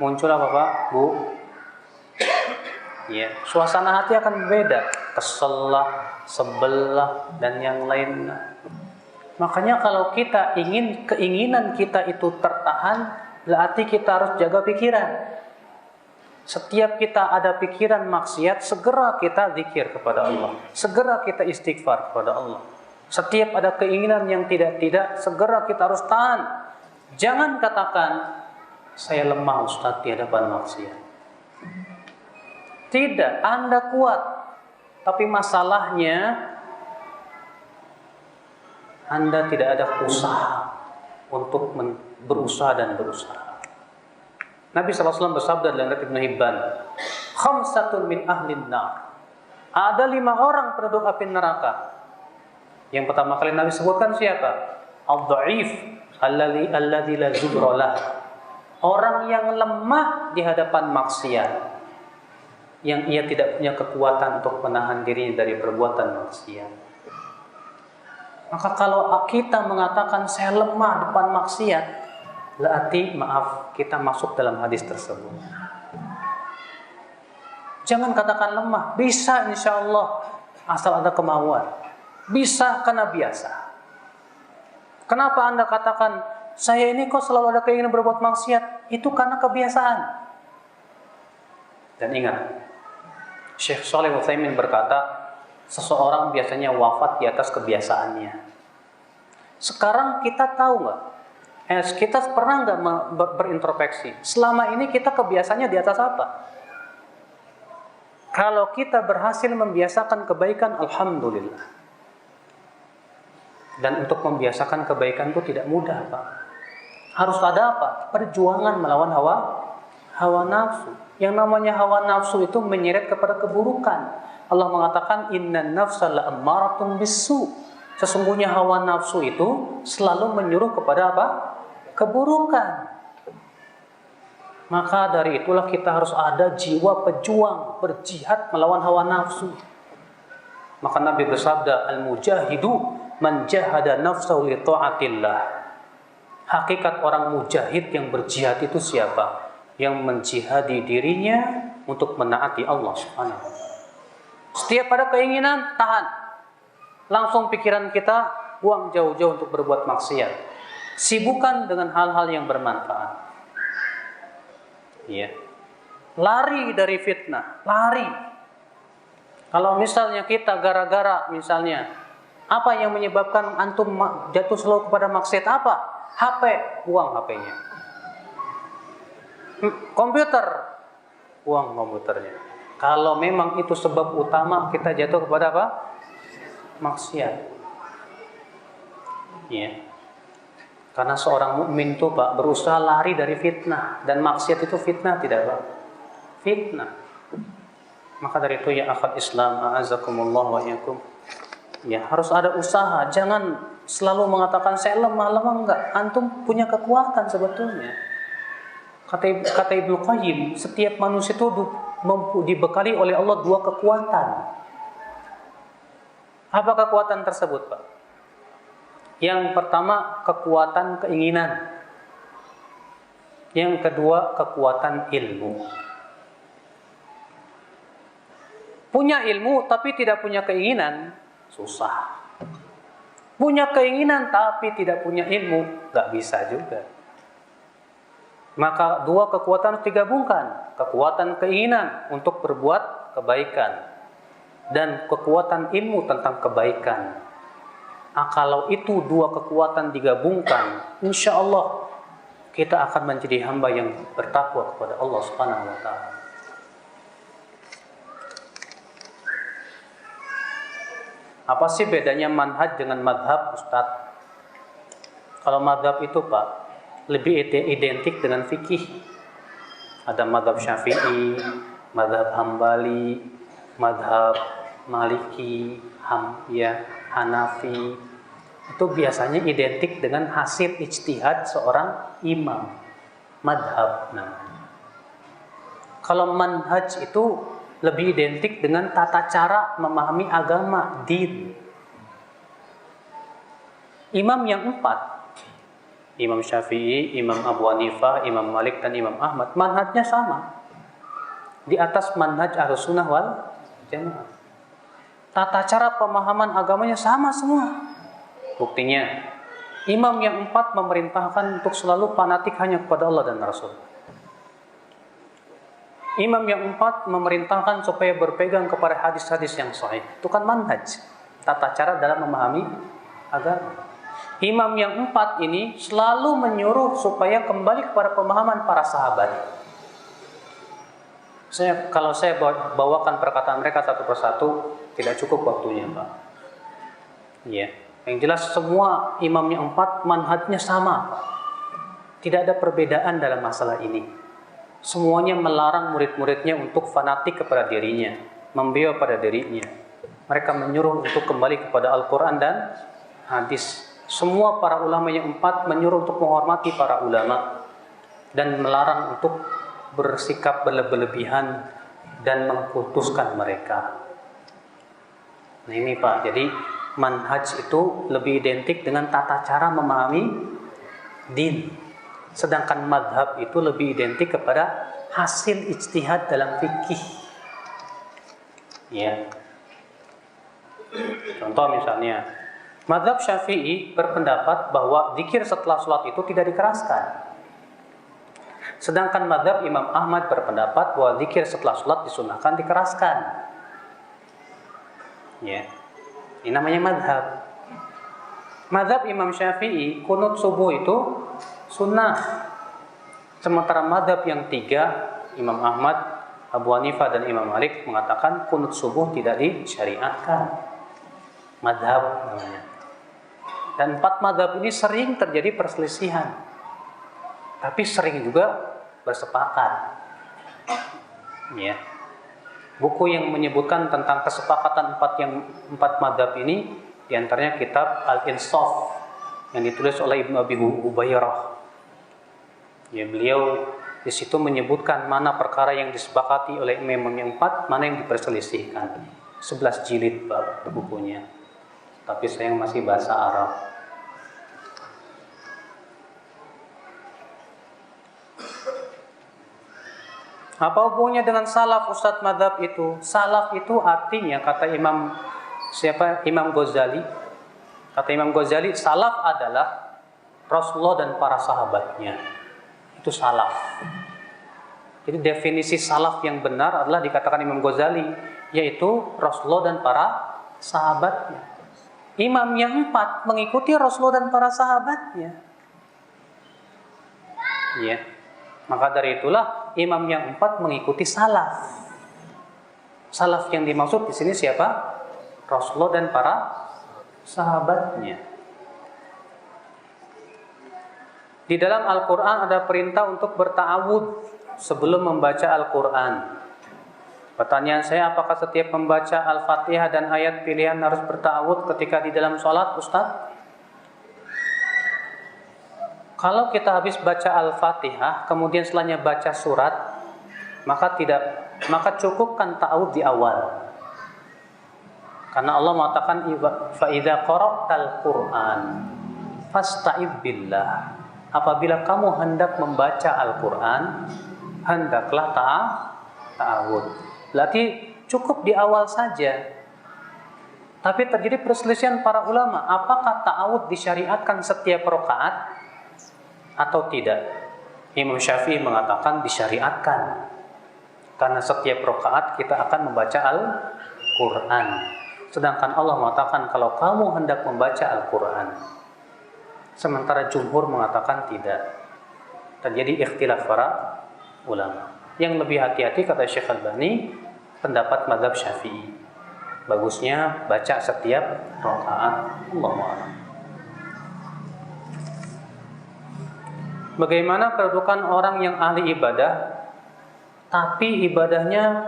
muncul apa Pak? Bu? Ya, suasana hati akan berbeda, kesel lah, sebel lah, dan yang lain. Makanya kalau kita ingin keinginan kita itu tertahan, berarti kita harus jaga pikiran. Setiap kita ada pikiran maksiat, segera kita zikir kepada Allah, segera kita istighfar kepada Allah. Setiap ada keinginan yang tidak, segera kita harus tahan. Jangan katakan, saya lemah Ustaz di hadapan maksiat. Tidak, Anda kuat. Tapi masalahnya Anda tidak ada usaha untuk berusaha. Nabi SAW bersabda dalam riwayat Ibnu Hibban, khamsatun min ahlin nar. Ada 5 orang penduduk api neraka. Yang pertama kali Nabi sebutkan siapa? Al-dha'if alladzi la zubra lah. Orang yang lemah di hadapan maksiat, yang ia tidak punya kekuatan untuk menahan dirinya dari perbuatan maksiat. Maka kalau kita mengatakan saya lemah depan maksiat, berarti maaf, kita masuk dalam hadis tersebut. Jangan katakan lemah, bisa insya Allah asal ada kemauan. Bisa karena biasa. Kenapa Anda katakan saya ini kok selalu ada keinginan berbuat maksiat? Itu karena kebiasaan. Dan ingat, Syekh Shalih Utsaimin berkata, seseorang biasanya wafat di atas kebiasaannya. Sekarang kita tahu nggak? Kita pernah nggak berintrospeksi? Selama ini kita kebiasaannya di atas apa? Kalau kita berhasil membiasakan kebaikan, alhamdulillah. Dan untuk membiasakan kebaikan itu tidak mudah, Pak. Harus ada apa? Perjuangan melawan hawa nafsu. Yang namanya hawa nafsu itu menyeret kepada keburukan. Allah mengatakan innan nafsa la'ammaratun bisu. Sesungguhnya hawa nafsu itu selalu menyuruh kepada apa? Keburukan. Maka dari itulah kita harus ada jiwa pejuang, berjihad melawan hawa nafsu. Maka Nabi bersabda, al-mujahidu man jahada nafsahu li ta'atillah. Hakikat orang mujahid yang berjihad itu siapa? Yang menjihadi dirinya untuk menaati Allah Subhanahu wa taala. Setiap ada keinginan, tahan. Langsung pikiran kita buang jauh-jauh untuk berbuat maksiat. Sibukkan dengan hal-hal yang bermanfaat. Ya. Lari dari fitnah, lari. Kalau misalnya kita gara-gara misalnya apa yang menyebabkan antum jatuh selalu kepada maksiat apa? HP, buang HP-nya. Komputer, buang komputernya. Kalau memang itu sebab utama kita jatuh kepada apa? Maksiat. Ya. Karena seorang mukmin itu Pak berusaha lari dari fitnah, dan maksiat itu fitnah tidak Pak? Fitnah. Maka dari itu ya akhwat Islam, a'azakumullah wa iyyakum. Ya, harus ada usaha. Jangan selalu mengatakan saya lemah enggak. Antum punya kekuatan sebetulnya. Kata Ibnu Qayyim, setiap manusia itu dibekali oleh Allah 2 kekuatan. Apa kekuatan tersebut, Pak? Yang pertama, kekuatan keinginan. Yang kedua, kekuatan ilmu. Punya ilmu tapi tidak punya keinginan, susah. Punya keinginan tapi tidak punya ilmu, gak bisa juga. Maka dua kekuatan harus digabungkan. Kekuatan keinginan untuk berbuat kebaikan dan kekuatan ilmu tentang kebaikan. Kalau itu dua kekuatan digabungkan, insya Allah kita akan menjadi hamba yang bertakwa kepada Allah Subhanahu wa Ta'ala. Apa sih bedanya manhaj dengan madhab, Ustadz? Kalau madhab itu, Pak, lebih identik dengan fikih. Ada madhab Syafi'i, madhab Hambali, madhab Maliki, Hanafi. Itu biasanya identik dengan hasil ijtihad seorang imam, madhab namanya. Kalau manhaj itu lebih identik dengan tata cara memahami agama, din. Imam yang empat, Imam Syafi'i, Imam Abu Hanifah, Imam Malik, dan Imam Ahmad, manhajnya sama. Di atas manhaj Ahlussunnah wal Jamaah. Tata cara pemahaman agamanya sama semua. Buktinya, imam yang empat memerintahkan untuk selalu fanatik hanya kepada Allah dan Rasul. Imam yang empat memerintahkan supaya berpegang kepada hadis-hadis yang sahih. Itu kan manhaj, tata cara dalam memahami agama. Imam yang empat ini selalu menyuruh supaya kembali kepada pemahaman para sahabat. Kalau saya bawakan perkataan mereka satu persatu, tidak cukup waktunya, Pak. Iya. Yang jelas semua imam yang empat manhajnya sama. Tidak ada perbedaan dalam masalah ini. Semuanya melarang murid-muridnya untuk fanatik kepada dirinya, membela pada dirinya. Mereka menyuruh untuk kembali kepada Al-Quran dan hadis. Semua para ulama yang empat menyuruh untuk menghormati para ulama dan melarang untuk bersikap berlebihan dan mengkultuskan mereka. Nah ini, Pak, jadi manhaj itu lebih identik dengan tata cara memahami din. Sedangkan madhab itu lebih identik kepada hasil ijtihad dalam fikih. Ya. Contoh misalnya, madhab Syafi'i berpendapat bahwa zikir setelah sholat itu tidak dikeraskan. Sedangkan madhab Imam Ahmad berpendapat bahwa zikir setelah sholat disunahkan dikeraskan. Ya. Ini namanya madhab. Madhab Imam Syafi'i, kunut subuh itu sunnah. Sementara madhab yang tiga, Imam Ahmad, Abu Hanifah, dan Imam Malik mengatakan kunut subuh tidak disyariatkan. Madhab namanya. Dan empat madhab ini sering terjadi perselisihan. Tapi sering juga bersepakat. Ya. Buku yang menyebutkan tentang kesepakatan empat madhab ini, diantaranya kitab Al-Insaf yang ditulis oleh Ibnu Abi Ubayrah. Ya, beliau di situ menyebutkan mana perkara yang disepakati oleh imam yang empat, mana yang diperselisihkan. 11 jilid bukunya. Tapi sayang masih bahasa Arab. Apa hubungannya dengan salaf, Ustadz madhab itu? Salaf itu artinya, kata Imam Ghazali. Kata Imam Ghazali, salaf adalah Rasulullah dan para sahabatnya. Itu salaf. Jadi definisi salaf yang benar adalah dikatakan Imam Ghazali, yaitu Rasulullah dan para sahabatnya. Imam yang empat mengikuti Rasulullah dan para sahabatnya. Ya. Maka dari itulah imam yang empat mengikuti salaf. Salaf yang dimaksud di sini siapa? Rasulullah dan para sahabatnya. Di dalam Al-Quran ada perintah untuk berta'awud sebelum membaca Al-Quran. Pertanyaan saya, apakah setiap membaca Al-Fatihah dan ayat pilihan harus berta'awud ketika di dalam sholat, Ustaz? Kalau kita habis baca Al-Fatihah, kemudian setelahnya baca surat, maka cukupkan ta'awud di awal. Karena Allah mengatakan fa idza qara'tal Qur'an fasta'id billah. Apabila kamu hendak membaca Al-Quran, hendaklah ta'awud. Berarti cukup di awal saja. Tapi terjadi perselisihan para ulama, apakah ta'awud disyariatkan setiap rakaat atau tidak? Imam Syafi'i mengatakan disyariatkan. Karena setiap rakaat kita akan membaca Al-Quran. Sedangkan Allah mengatakan kalau kamu hendak membaca Al-Quran. Sementara jumhur mengatakan tidak. Terjadi ikhtilaf para ulama. Yang lebih hati-hati kata Syekh Albani, pendapat mazhab Syafi'i. Bagusnya baca setiap rakaat. Allahu a'lam. Bagaimana kedudukan orang yang ahli ibadah tapi ibadahnya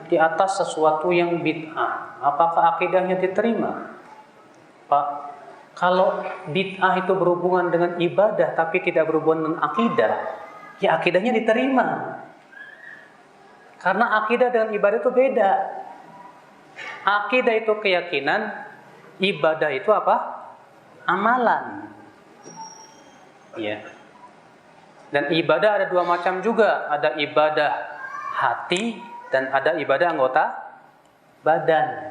di atas sesuatu yang bid'ah? Apakah akidahnya diterima? Pak, kalau bid'ah itu berhubungan dengan ibadah tapi tidak berhubungan dengan akidah, ya akidahnya diterima. Karena akidah dengan ibadah itu beda. Akidah itu keyakinan, ibadah itu apa? Amalan. Ya. Dan ibadah ada dua macam juga, ada ibadah hati dan ada ibadah anggota badan.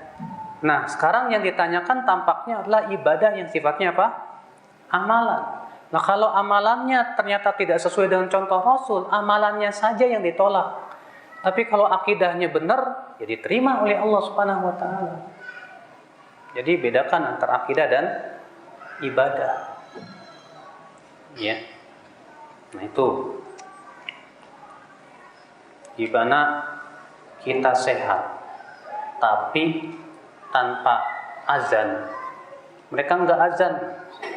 Nah, sekarang yang ditanyakan tampaknya adalah ibadah yang sifatnya apa? Amalan. Nah, kalau amalannya ternyata tidak sesuai dengan contoh Rasul, amalannya saja yang ditolak. Tapi kalau akidahnya benar, ya diterima oleh Allah Subhanahu wa taala. Jadi bedakan antara akidah dan ibadah. Ya. Nah, itu. Gimana kita sehat tapi tanpa azan. Mereka enggak azan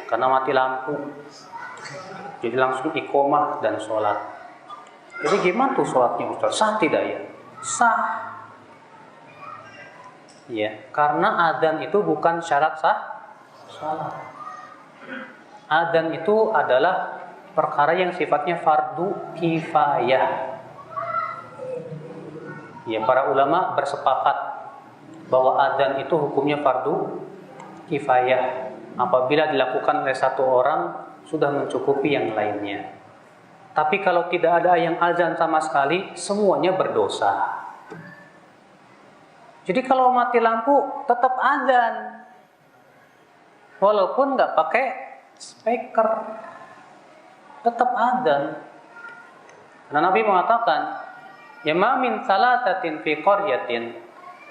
karena mati lampu. Jadi langsung iqomah dan sholat. Jadi gimana tuh sholatnya Ustaz? Sah tidak ya? Sah. Ya, karena adzan itu bukan syarat sah salat. Adzan itu adalah perkara yang sifatnya fardu kifayah. Ya, para ulama bersepakat bahwa adzan itu hukumnya fardu kifayah. Apabila dilakukan oleh satu orang sudah mencukupi yang lainnya. Tapi kalau tidak ada yang azan sama sekali, semuanya berdosa. Jadi kalau mati lampu tetap azan, walaupun nggak pakai speaker, tetap azan. Karena Nabi mengatakan, ya ma min salatatin fi qaryatin,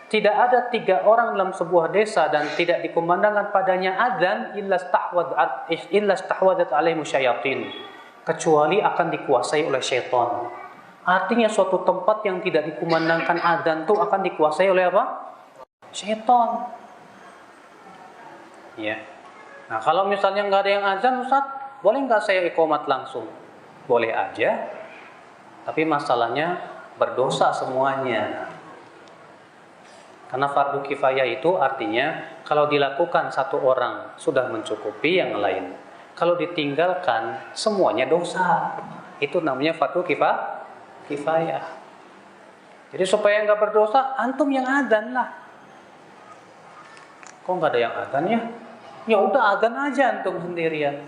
tidak ada 3 orang dalam sebuah desa dan tidak dikumandangkan padanya azan illa stahwadat alaihim syayatin, kecuali akan dikuasai oleh syaitan. Artinya suatu tempat yang tidak dikumandangkan adzan itu akan dikuasai oleh apa? Syaitan. Ya. Nah, kalau misalnya nggak ada yang azan, Ustaz, boleh nggak saya iqomat langsung? Boleh aja. Tapi masalahnya berdosa semuanya. Karena fardu kifayah itu artinya kalau dilakukan satu orang sudah mencukupi yang lain. Kalau ditinggalkan semuanya dosa. Itu namanya fardu kifayah. Jadi supaya nggak berdosa, antum yang adzan lah. Kok nggak ada yang adzan ya? Ya udah adzan aja antum sendirian.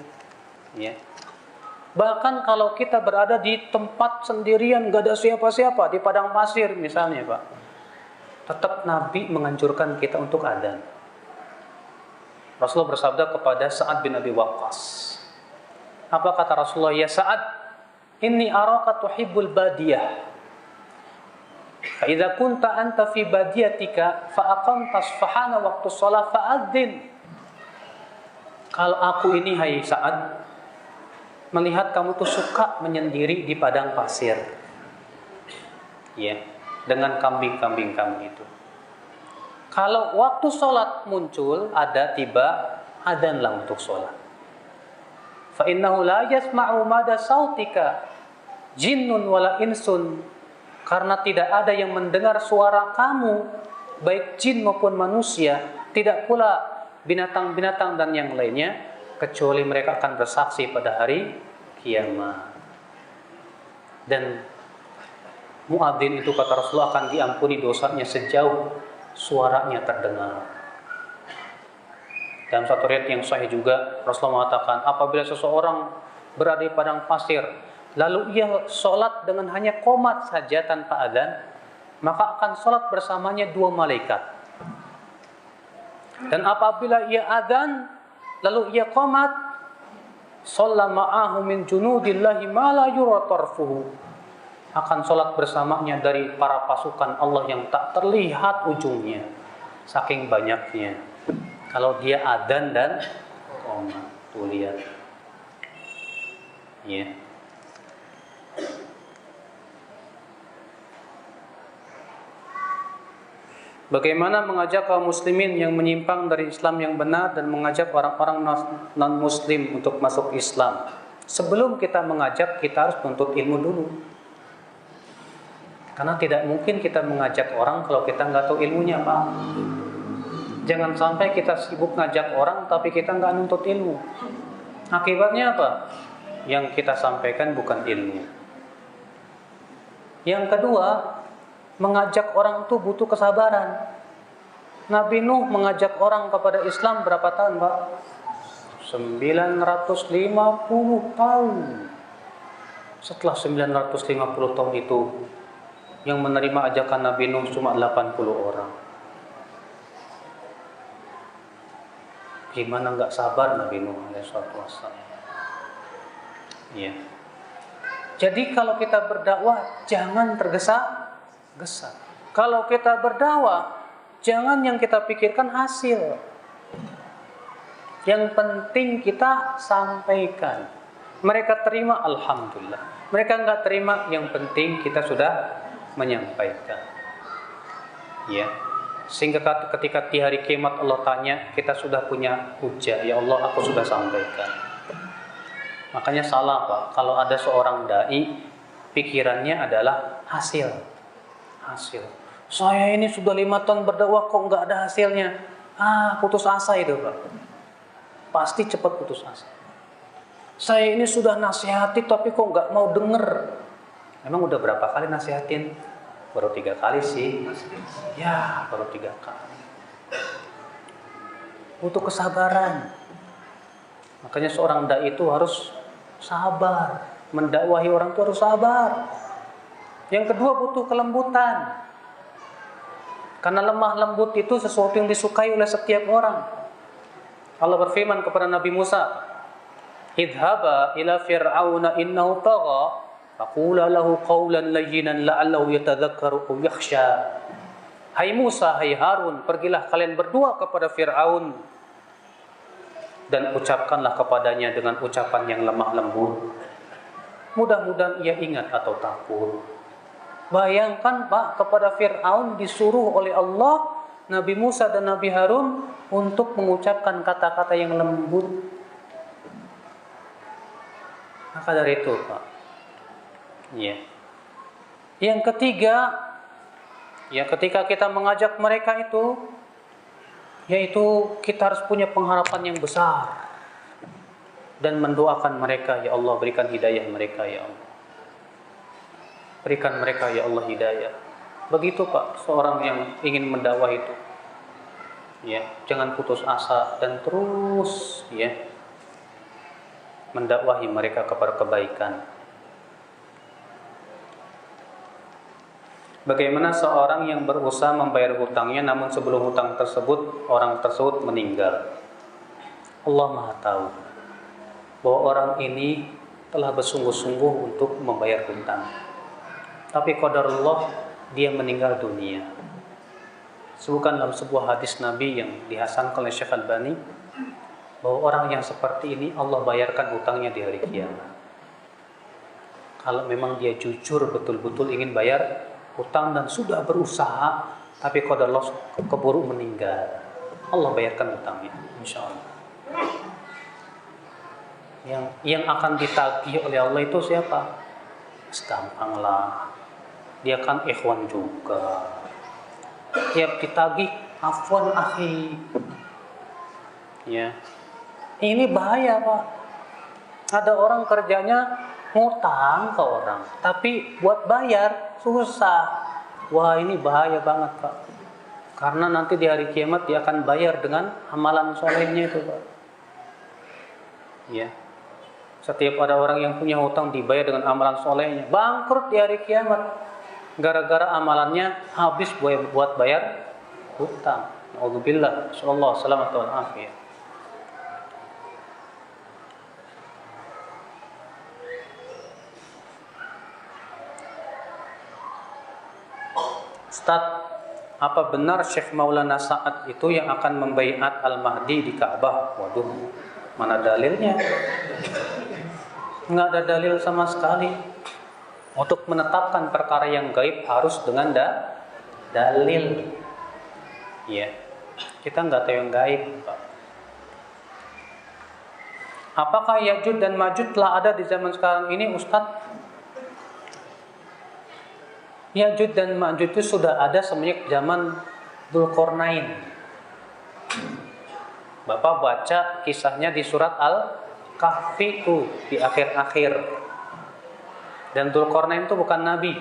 Ya. Bahkan kalau kita berada di tempat sendirian, nggak ada siapa-siapa di padang pasir misalnya, Pak, tetap Nabi menganjurkan kita untuk adzan. Rasulullah bersabda kepada Sa'ad bin Abi Waqqas. Apa kata Rasulullah? Ya Sa'ad, inni araka tuhibbul badiyah. Fa idza kunta anta fi badiyatika fa aqamta sfahana waqtu shalah fa'adzin. Kalau aku ini, hai Sa'ad, melihat kamu tuh suka menyendiri di padang pasir. Ya, dengan kambing-kambing kamu itu. Kalau waktu sholat muncul, ada tiba, adzanlah untuk sholat. Fa innahu la yasma'u mada sautika jinnun wala insun, karena tidak ada yang mendengar suara kamu, baik jin maupun manusia, tidak pula binatang-binatang dan yang lainnya, kecuali mereka akan bersaksi pada hari kiamat. Dan muadzin itu kata Rasulullah akan diampuni dosanya sejauh suaranya terdengar. Dalam satu riwayat yang sahih juga Rasulullah mengatakan, apabila seseorang berada di padang pasir lalu ia sholat dengan hanya qomat saja tanpa adzan, maka akan sholat bersamanya 2 malaikat. Dan apabila ia adzan lalu ia qomat, shalla ma'ahu min junudillahi ma la yura tarfuhu, akan sholat bersamanya dari para pasukan Allah yang tak terlihat ujungnya, saking banyaknya. Kalau dia adzan dan qomat, tuh lihat. Ya. Bagaimana mengajak kaum muslimin yang menyimpang dari Islam yang benar dan mengajak orang-orang non-muslim untuk masuk Islam? Sebelum kita mengajak, kita harus menuntut ilmu dulu. Karena tidak mungkin kita mengajak orang kalau kita nggak tahu ilmunya, Pak. Jangan sampai kita sibuk ngajak orang tapi kita nggak nuntut ilmu. Akibatnya apa? Yang kita sampaikan bukan ilmu. Yang kedua, mengajak orang itu butuh kesabaran. Nabi Nuh mengajak orang kepada Islam berapa tahun, Pak? 950 tahun. Setelah 950 tahun itu, yang menerima ajakan Nabi Nuh cuma 80 orang. Gimana nggak sabar Nabi Nuh alaihissalam? Ya. Jadi kalau kita berdakwah jangan tergesa-gesa. Kalau kita berdakwah jangan yang kita pikirkan hasil. Yang penting kita sampaikan. Mereka terima, alhamdulillah. Mereka nggak terima, yang penting kita sudah menyampaikan. Ya. Sehingga ketika di hari kiamat Allah tanya, kita sudah punya hujah. Ya Allah, aku sudah sampaikan. Makanya salah, Pak. Kalau ada seorang dai, pikirannya adalah hasil. Saya ini sudah 5 tahun berdakwah kok nggak ada hasilnya. Putus asa itu, Pak. Pasti cepat putus asa. Saya ini sudah nasihati tapi kok nggak mau denger. Emang udah berapa kali nasihatin? Baru 3 kali sih. Ya, baru 3 kali. Butuh kesabaran. Makanya seorang dai itu harus sabar. Mendakwahi orang itu harus sabar. Yang kedua butuh kelembutan. Karena lemah lembut itu sesuatu yang disukai oleh setiap orang. Allah berfirman kepada Nabi Musa, "Idhaba ila fir'auna innahu tagha." Faqula lahu qawlan layyinan la'allahu yatadhakkaru aw yakhsha. Hai Musa, hai Harun, pergilah kalian berdua kepada Fir'aun dan ucapkanlah kepadanya dengan ucapan yang lemah lembut. Mudah-mudahan ia ingat atau takut. Bayangkan, Pak, kepada Fir'aun disuruh oleh Allah Nabi Musa dan Nabi Harun untuk mengucapkan kata-kata yang lembut. Maka dari itu, Pak. Ya. Yang ketiga, ya ketika kita mengajak mereka itu, yaitu kita harus punya pengharapan yang besar dan mendoakan mereka, ya Allah berikan hidayah mereka, ya Allah. Berikan mereka, ya Allah, hidayah. Begitu, Pak, seorang yang ingin mendakwah itu. Ya, jangan putus asa dan terus ya mendakwahi mereka kepada kebaikan. Bagaimana seorang yang berusaha membayar hutangnya namun sebelum hutang tersebut orang tersebut meninggal? Allah Maha tahu bahwa orang ini telah bersungguh-sungguh untuk membayar hutang. Tapi qadarullah dia meninggal dunia. Sebutkan dalam sebuah hadis Nabi yang dihasankan oleh Syekh Albani bahwa orang yang seperti ini Allah bayarkan hutangnya di hari kiamat. Kalau memang dia jujur betul-betul ingin bayar hutang dan sudah berusaha tapi qadarullah keburu meninggal, Allah bayarkan hutangnya insyaallah. Yang akan ditagih oleh Allah itu siapa? Gampanglah, dia kan ikhwan juga. Tiap ditagih afwan akhi. Ya. Ini bahaya, Pak. Ada orang kerjanya ngutang ke orang, tapi buat bayar susah. Wah, ini bahaya banget, Pak. Karena nanti di hari kiamat dia akan bayar dengan amalan solehnya itu, Pak. Ya. Setiap ada orang yang punya hutang dibayar dengan amalan solehnya, bangkrut di hari kiamat. Gara-gara amalannya habis buat bayar hutang. Alhamdulillah, sallallahu salamatu wal afiyah. Ustaz, apa benar Syekh Maulana Sa'ad itu yang akan membaiat Al-Mahdi di Ka'bah? Waduh, mana dalilnya? Nggak ada dalil sama sekali. Untuk menetapkan perkara yang gaib harus dengan dalil. Ya, kita nggak tahu yang gaib, Pak. Apakah Ya'juj dan Ma'juj telah ada di zaman sekarang ini, Ustaz? Ya'juj dan Ma'juj itu sudah ada semenjak zaman Dzulqarnain. Bapak baca kisahnya di surat Al-Kahfi itu di akhir-akhir. Dan Dzulqarnain itu bukan nabi.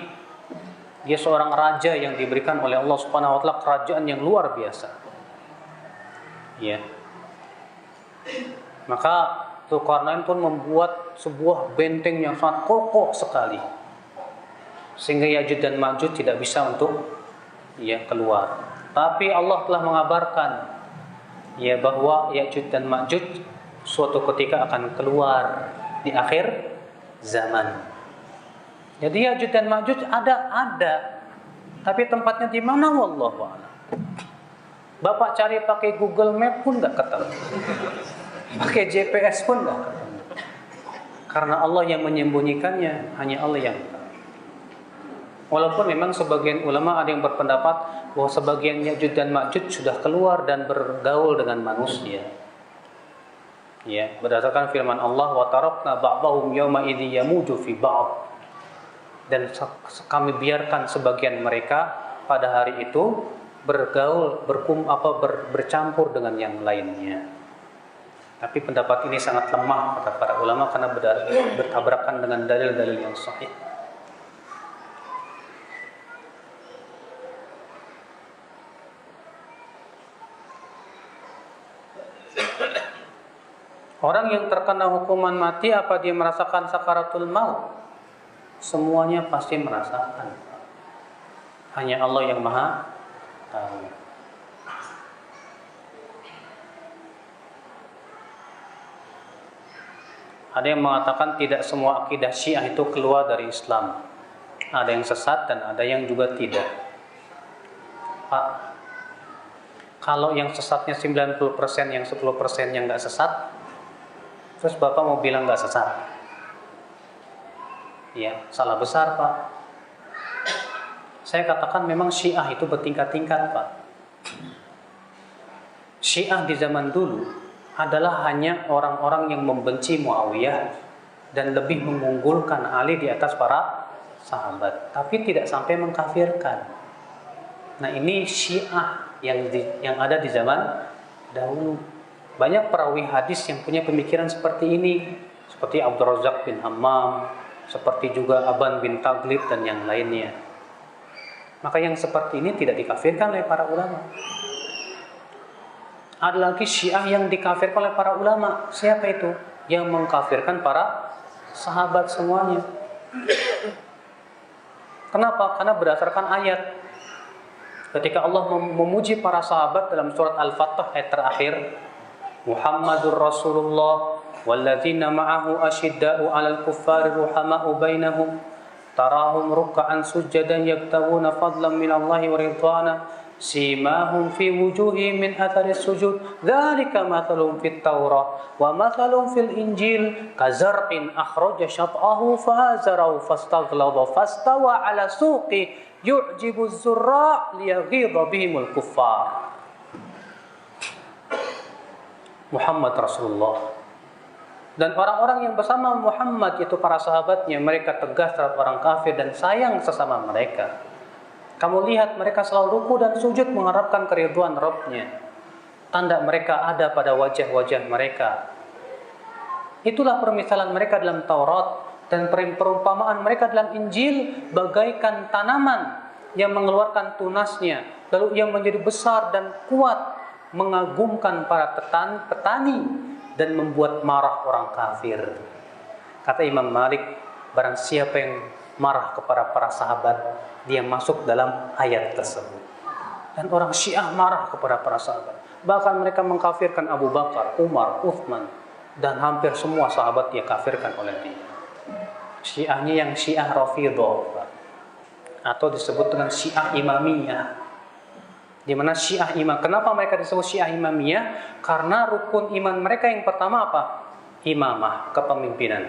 Dia seorang raja yang diberikan oleh Allah Subhanahu wa taala kerajaan yang luar biasa. Ya. Maka Dzulqarnain pun membuat sebuah benteng yang sangat kokoh sekali. Sehingga Ya'juj dan Ma'juj tidak bisa untuk keluar. Tapi Allah telah mengabarkan bahwa Ya'juj dan Ma'juj suatu ketika akan keluar di akhir zaman. Jadi Ya'juj dan Ma'juj ada. Tapi tempatnya di mana wallahu a'lam. Bapak cari pakai Google Map pun enggak ketemu. Pakai GPS pun enggak ketemu. Karena Allah yang menyembunyikannya, hanya Allah yang tahu. Walaupun memang sebagian ulama ada yang berpendapat bahwa sebagian Ya'juj dan Ma'juj sudah keluar dan bergaul dengan manusia. Ya, berdasarkan firman Allah, wa tarakna ba'dahum yawma idzi yamuju fi ba'd. Dan kami biarkan sebagian mereka pada hari itu bergaul, bercampur dengan yang lainnya. Tapi pendapat ini sangat lemah kata para ulama karena bertabrakan dengan dalil-dalil yang sahih. Orang yang terkena hukuman mati, apa dia merasakan sakaratul maut? Semuanya pasti merasakan. Hanya Allah yang Maha tahu. Ada yang mengatakan tidak semua akidah Syiah itu keluar dari Islam. Ada yang sesat dan ada yang juga tidak. Pak, kalau yang sesatnya 90%, yang 10% yang nggak sesat, terus Bapak mau bilang nggak sesat? Ya, salah besar, Pak. Saya katakan memang Syiah itu bertingkat-tingkat, Pak. Syiah di zaman dulu adalah hanya orang-orang yang membenci Muawiyah dan lebih mengunggulkan Ali di atas para sahabat, tapi tidak sampai mengkafirkan. Nah, ini Syiah yang ada di zaman dahulu. Banyak perawi hadis yang punya pemikiran seperti ini, seperti Abdul Razak bin Hammam, seperti juga Aban bin Taglib dan yang lainnya. Maka yang seperti ini tidak dikafirkan oleh para ulama. Ada lagi Syiah yang dikafirkan oleh para ulama. Siapa itu? Yang mengkafirkan para sahabat semuanya. Kenapa? Karena berdasarkan ayat. Ketika Allah memuji para sahabat dalam surat Al-Fatah ayat terakhir, Muhammadur Rasulullah walladzina ma'ahu asyidda'u 'alal kuffari ruhama'u bainahum tarahum ruk'an sujadan yabtaguna fadlan minallahi wa ridwana simahum fi wujuhihim min athari sujud dzalika mathaluhum fit Taurah wa mathaluhum fil Injil kazar'in akhraja shat'ahu fahazarahu fastaghlaba fastawa 'ala suqi yu'jibu az-zurra' liyaghidha bihimul kuffar. Muhammad Rasulullah dan orang-orang yang bersama Muhammad itu para sahabatnya, mereka tegas terhadap orang kafir dan sayang sesama mereka. Kamu lihat mereka selalu ruku dan sujud mengharapkan keridhaan Rabb-Nya. Tanda mereka ada pada wajah-wajah mereka. Itulah permisalan mereka dalam Taurat dan perumpamaan mereka dalam Injil bagaikan tanaman yang mengeluarkan tunasnya, lalu yang menjadi besar dan kuat, mengagumkan para petani dan membuat marah orang kafir. Kata Imam Malik, barang siapa yang marah kepada para sahabat, dia masuk dalam ayat tersebut. Dan orang Syiah marah kepada para sahabat. Bahkan mereka mengkafirkan Abu Bakar, Umar, Uthman, dan hampir semua sahabat dia kafirkan oleh dia. Syiahnya yang Syiah Rafidhah, atau disebut dengan Syiah Imamiyah. Di mana Syiah Imam, kenapa mereka disebut Syiah Imamiyah? Karena rukun iman mereka yang pertama apa? Imamah, kepemimpinan.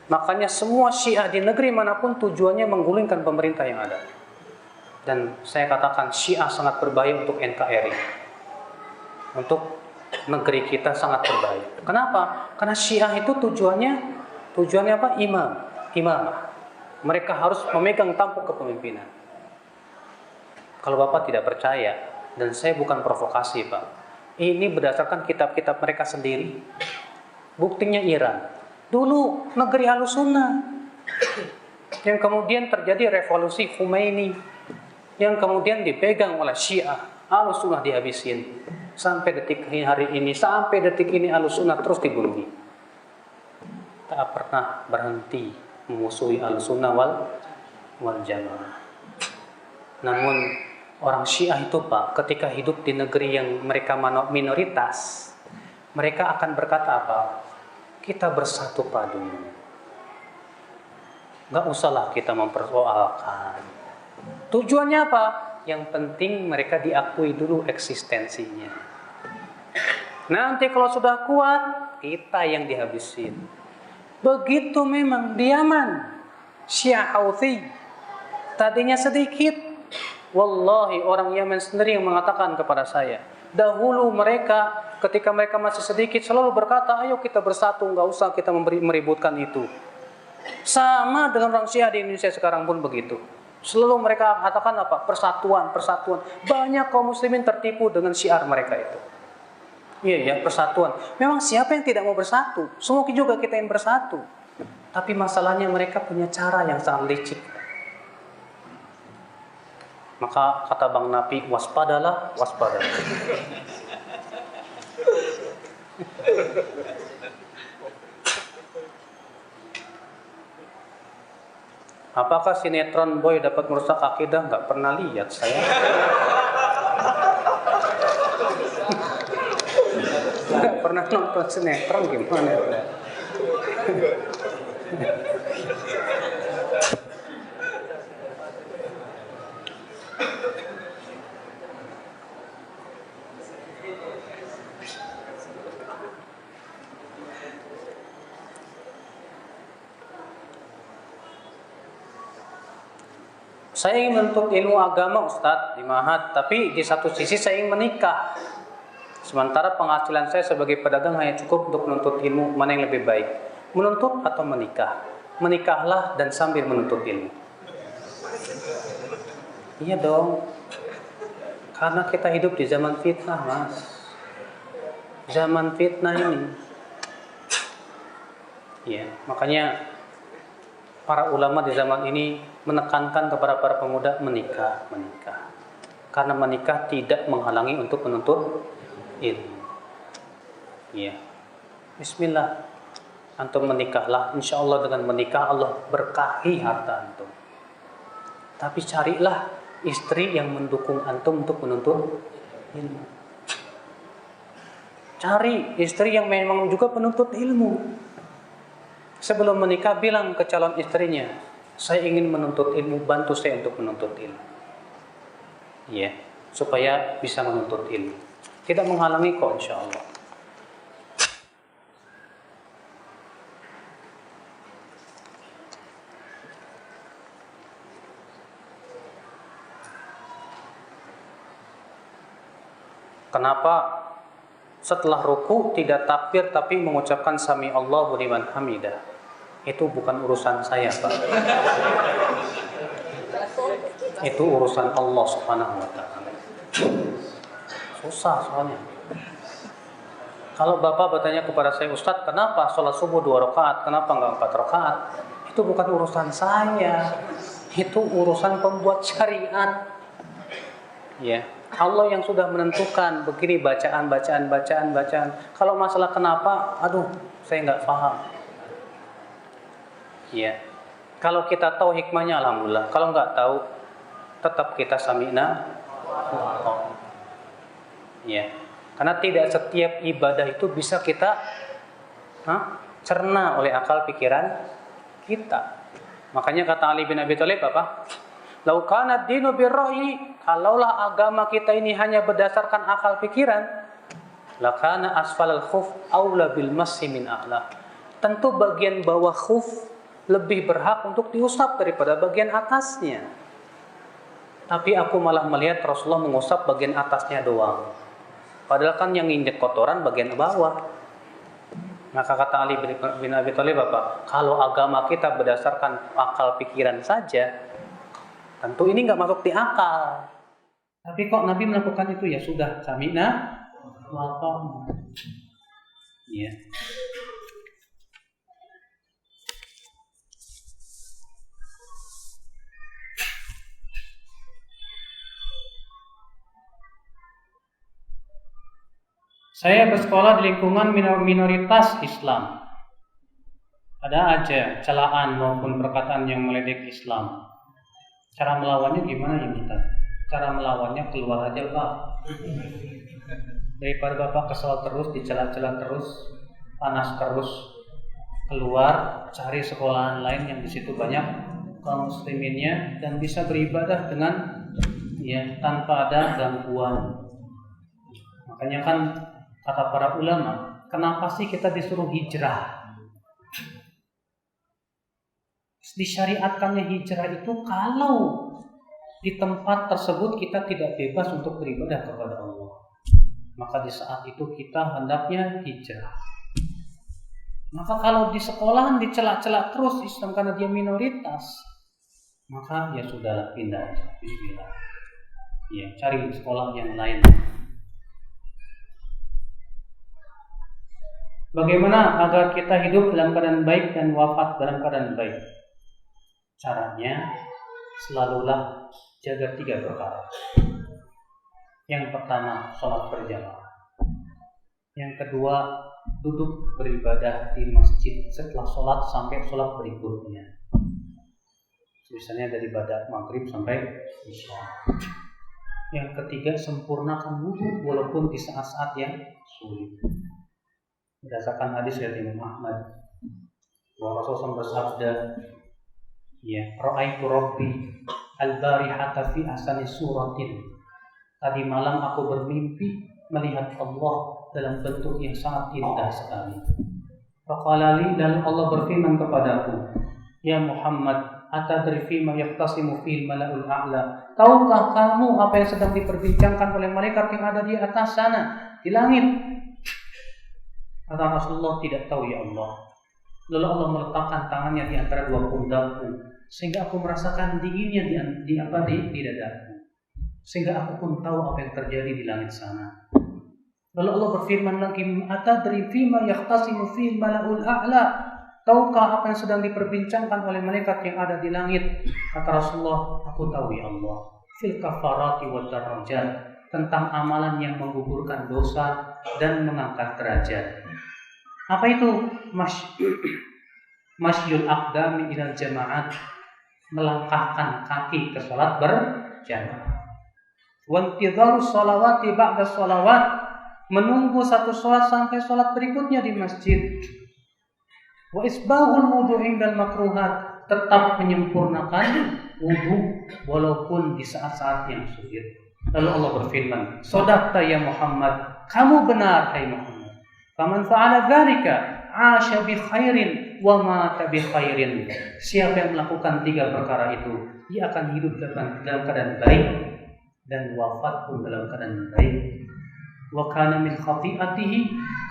Makanya semua Syiah di negeri manapun tujuannya menggulingkan pemerintah yang ada. Dan saya katakan Syiah sangat berbahaya untuk NKRI. Untuk negeri kita sangat berbahaya. Kenapa? Karena Syiah itu tujuannya apa? Imamah. Mereka harus memegang tampuk kepemimpinan. Kalau Bapak tidak percaya, dan saya bukan provokasi Pak, ini berdasarkan kitab-kitab mereka sendiri. Buktinya Iran. Dulu negeri Ahlussunnah, yang kemudian terjadi revolusi Khomeini, yang kemudian dipegang oleh Syiah. Ahlussunnah dihabisin. Sampai detik hari ini, sampai detik ini Ahlussunnah terus dibunuh. Tak pernah berhenti memusuhi Ahlussunnah wal Jamaah. Namun orang Syiah itu Pak, ketika hidup di negeri yang mereka minoritas, mereka akan berkata apa? Kita bersatu padu. Gak usahlah kita mempersoalkan. Tujuannya apa? Yang penting mereka diakui dulu eksistensinya. Nanti kalau sudah kuat, kita yang dihabisin. Begitu memang di Yaman. Syiah Houthi tadinya sedikit. Wallahi orang Yaman sendiri yang mengatakan kepada saya, dahulu mereka ketika mereka masih sedikit selalu berkata, ayo kita bersatu, nggak usah kita meributkan itu. Sama dengan orang Syiah di Indonesia sekarang pun begitu. Selalu mereka katakan apa? Persatuan. Banyak kaum muslimin tertipu dengan syiar mereka itu. Iya ya, persatuan. Memang siapa yang tidak mau bersatu? Semua juga kita ingin bersatu. Tapi masalahnya mereka punya cara yang sangat licik. Maka kata Bang Napi, waspadalah. Apakah sinetron Boy dapat merusak akidah? Nggak pernah lihat saya. Nggak pernah nonton sinetron, gimana? Saya ingin menuntut ilmu agama Ustadz di Mahat, tapi di satu sisi saya ingin menikah. Sementara penghasilan saya sebagai pedagang hanya cukup untuk menuntut ilmu. Mana yang lebih baik? Menuntut atau menikah? Menikahlah dan sambil menuntut ilmu. Iya dong. Karena kita hidup di zaman fitnah, Mas. Zaman fitnah ini. Ya, makanya para ulama di zaman ini menekankan kepada para pemuda menikah. Karena menikah tidak menghalangi untuk menuntut ilmu. Ya. Bismillah. Antum menikahlah. Insya Allah dengan menikah Allah berkahi harta antum. Tapi carilah istri yang mendukung antum untuk menuntut ilmu. Cari istri yang memang juga penuntut ilmu. Sebelum menikah bilang ke calon istrinya, saya ingin menuntut ilmu, bantu saya untuk menuntut ilmu. Ya, supaya bisa menuntut ilmu. Tidak menghalangi kok insya Allah. Kenapa setelah ruku tidak takbir tapi mengucapkan sami Allahu liman hamidah? Itu bukan urusan saya, Pak. Itu urusan Allah Subhanahu wa taala. Susah soalnya. Kalau Bapak bertanya kepada saya, Ustadz, kenapa sholat subuh 2 rakaat? Kenapa enggak 4 rakaat? Itu bukan urusan saya. Itu urusan pembuat syariat. Ya, Allah yang sudah menentukan begini bacaan. Kalau masalah kenapa, saya nggak paham. Ya, kalau kita tahu hikmahnya alhamdulillah. Kalau nggak tahu, tetap kita sami'na. Ya, karena tidak setiap ibadah itu bisa kita cerna oleh akal pikiran kita. Makanya kata Ali bin Abi Thalib apa? Lau kana ad-dinu birra'yi, kalaulah agama kita ini hanya berdasarkan akal pikiran, lakana asfalal khuf aula bil massi min a'la. Tentu bagian bawah khuf lebih berhak untuk diusap daripada bagian atasnya. Tapi aku malah melihat Rasulullah mengusap bagian atasnya doang. Padahal kan yang nginjek kotoran bagian bawah. Maka kata Ali bin Abi Thalib apa? Kalau agama kita berdasarkan akal pikiran saja, tentu ini nggak masuk di akal. Tapi kok Nabi melakukan itu, ya sudah, sami'na wa ata'na. Ya. Saya bersekolah di lingkungan minoritas Islam. Ada aja celaan maupun perkataan yang meledek Islam. Cara melawannya gimana ya kita? Cara melawannya keluar aja Pak. Daripada Bapak kesal terus, dicela-cela terus, panas terus, keluar cari sekolahan lain yang di situ banyak kaum musliminnya dan bisa beribadah dengan tanpa ada gangguan. Makanya kan kata para ulama, kenapa sih kita disuruh hijrah? Disyariatkannya hijrah itu kalau di tempat tersebut kita tidak bebas untuk beribadah kepada Allah. Maka di saat itu kita hendaknya hijrah. Maka kalau di sekolahan dicela-cela terus Islam karena dia minoritas, maka ya sudah pindah aja. Bismillah. Ya, cari sekolah yang lain. Bagaimana agar kita hidup dalam keadaan baik dan wafat dalam keadaan baik? Caranya, selalulah jaga 3 perkara. Yang pertama, sholat berjamaah. Yang kedua, duduk beribadah di masjid setelah sholat sampai sholat berikutnya. Misalnya dari ibadah maghrib sampai isya. Yang ketiga, sempurnakan wudu walaupun di saat-saat yang sulit. Berdasarkan hadis dari Imam Ahmad, bahwa Rasulullah bersabda, Ra'aitu Rabbi al-barihata fi ahsani suratin. Tadi malam aku bermimpi melihat Allah dalam bentuk yang sangat indah sekali. Faqala li, lalu Allah berfirman kepadaku, Ya Muhammad, atadri fima yaftasimu fil mala'ul a'la. Tahukah kamu apa yang sedang diperbincangkan oleh malaikat yang ada di atas sana, di langit? Kata Rasulullah, tidak tahu ya Allah. Lalu Allah meletakkan tangannya di antara 2 pundakku, sehingga aku merasakan dinginnya di dadaku, sehingga aku pun tahu apa yang terjadi di langit sana. Lalu Allah berfirman lagi, atadri fima yahtasimu fil mala'ul a'la. Tahukah apa yang sedang diperbincangkan oleh malaikat yang ada di langit? Kata Rasulullah, aku tahu ya Allah. Fil kafarati wa darajat, tentang amalan yang menggugurkan dosa dan mengangkat derajat. Apa itu? Masyul aqdami ilal jama'at, melangkahkan kaki ke salat berjamaah. Wa intidharus sholawati ba'da sholawat, menunggu satu salat sampai salat berikutnya di masjid. Wa isbahul wudu indal makruhat, tetap menyempurnakan wudu walaupun di saat-saat yang sulit. Lalu Allah berfirman, Shadaqta ya Muhammad, kamu benar hai Muhammad. Faman fa'ala dzalika 'asha bi khairin wa mata bi khairin. Siapa yang melakukan 3 perkara itu, dia akan hidup dalam keadaan baik dan wafat pun dalam keadaan baik. Wa kana min khati'atihi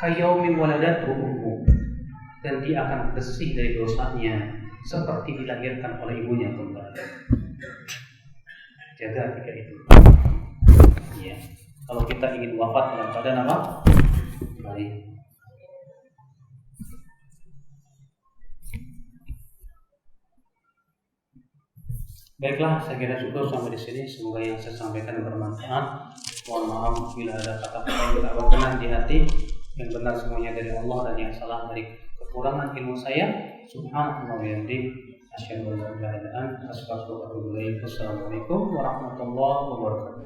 kayaumin waladatu ummu. Dan dia akan bersih dari dosanya seperti dilahirkan oleh ibunya kembali. Jaga 3 itu. Ya. Kalau kita ingin wafat dalam keadaan apa? Baik. Baiklah, saya kira cukup sampai di sini. Semoga yang saya sampaikan bermanfaat. Mohon maaf bila ada kata-kata yang tidak berkenan di hati. Yang benar semuanya dari Allah dan yang salah dari kekurangan ilmu saya. Subhanallah wa bihamdihi, asyhadu an la ilaha illa anta, astaghfiruka wa atubu ilaik. Wassalamualaikum warahmatullahi wabarakatuh.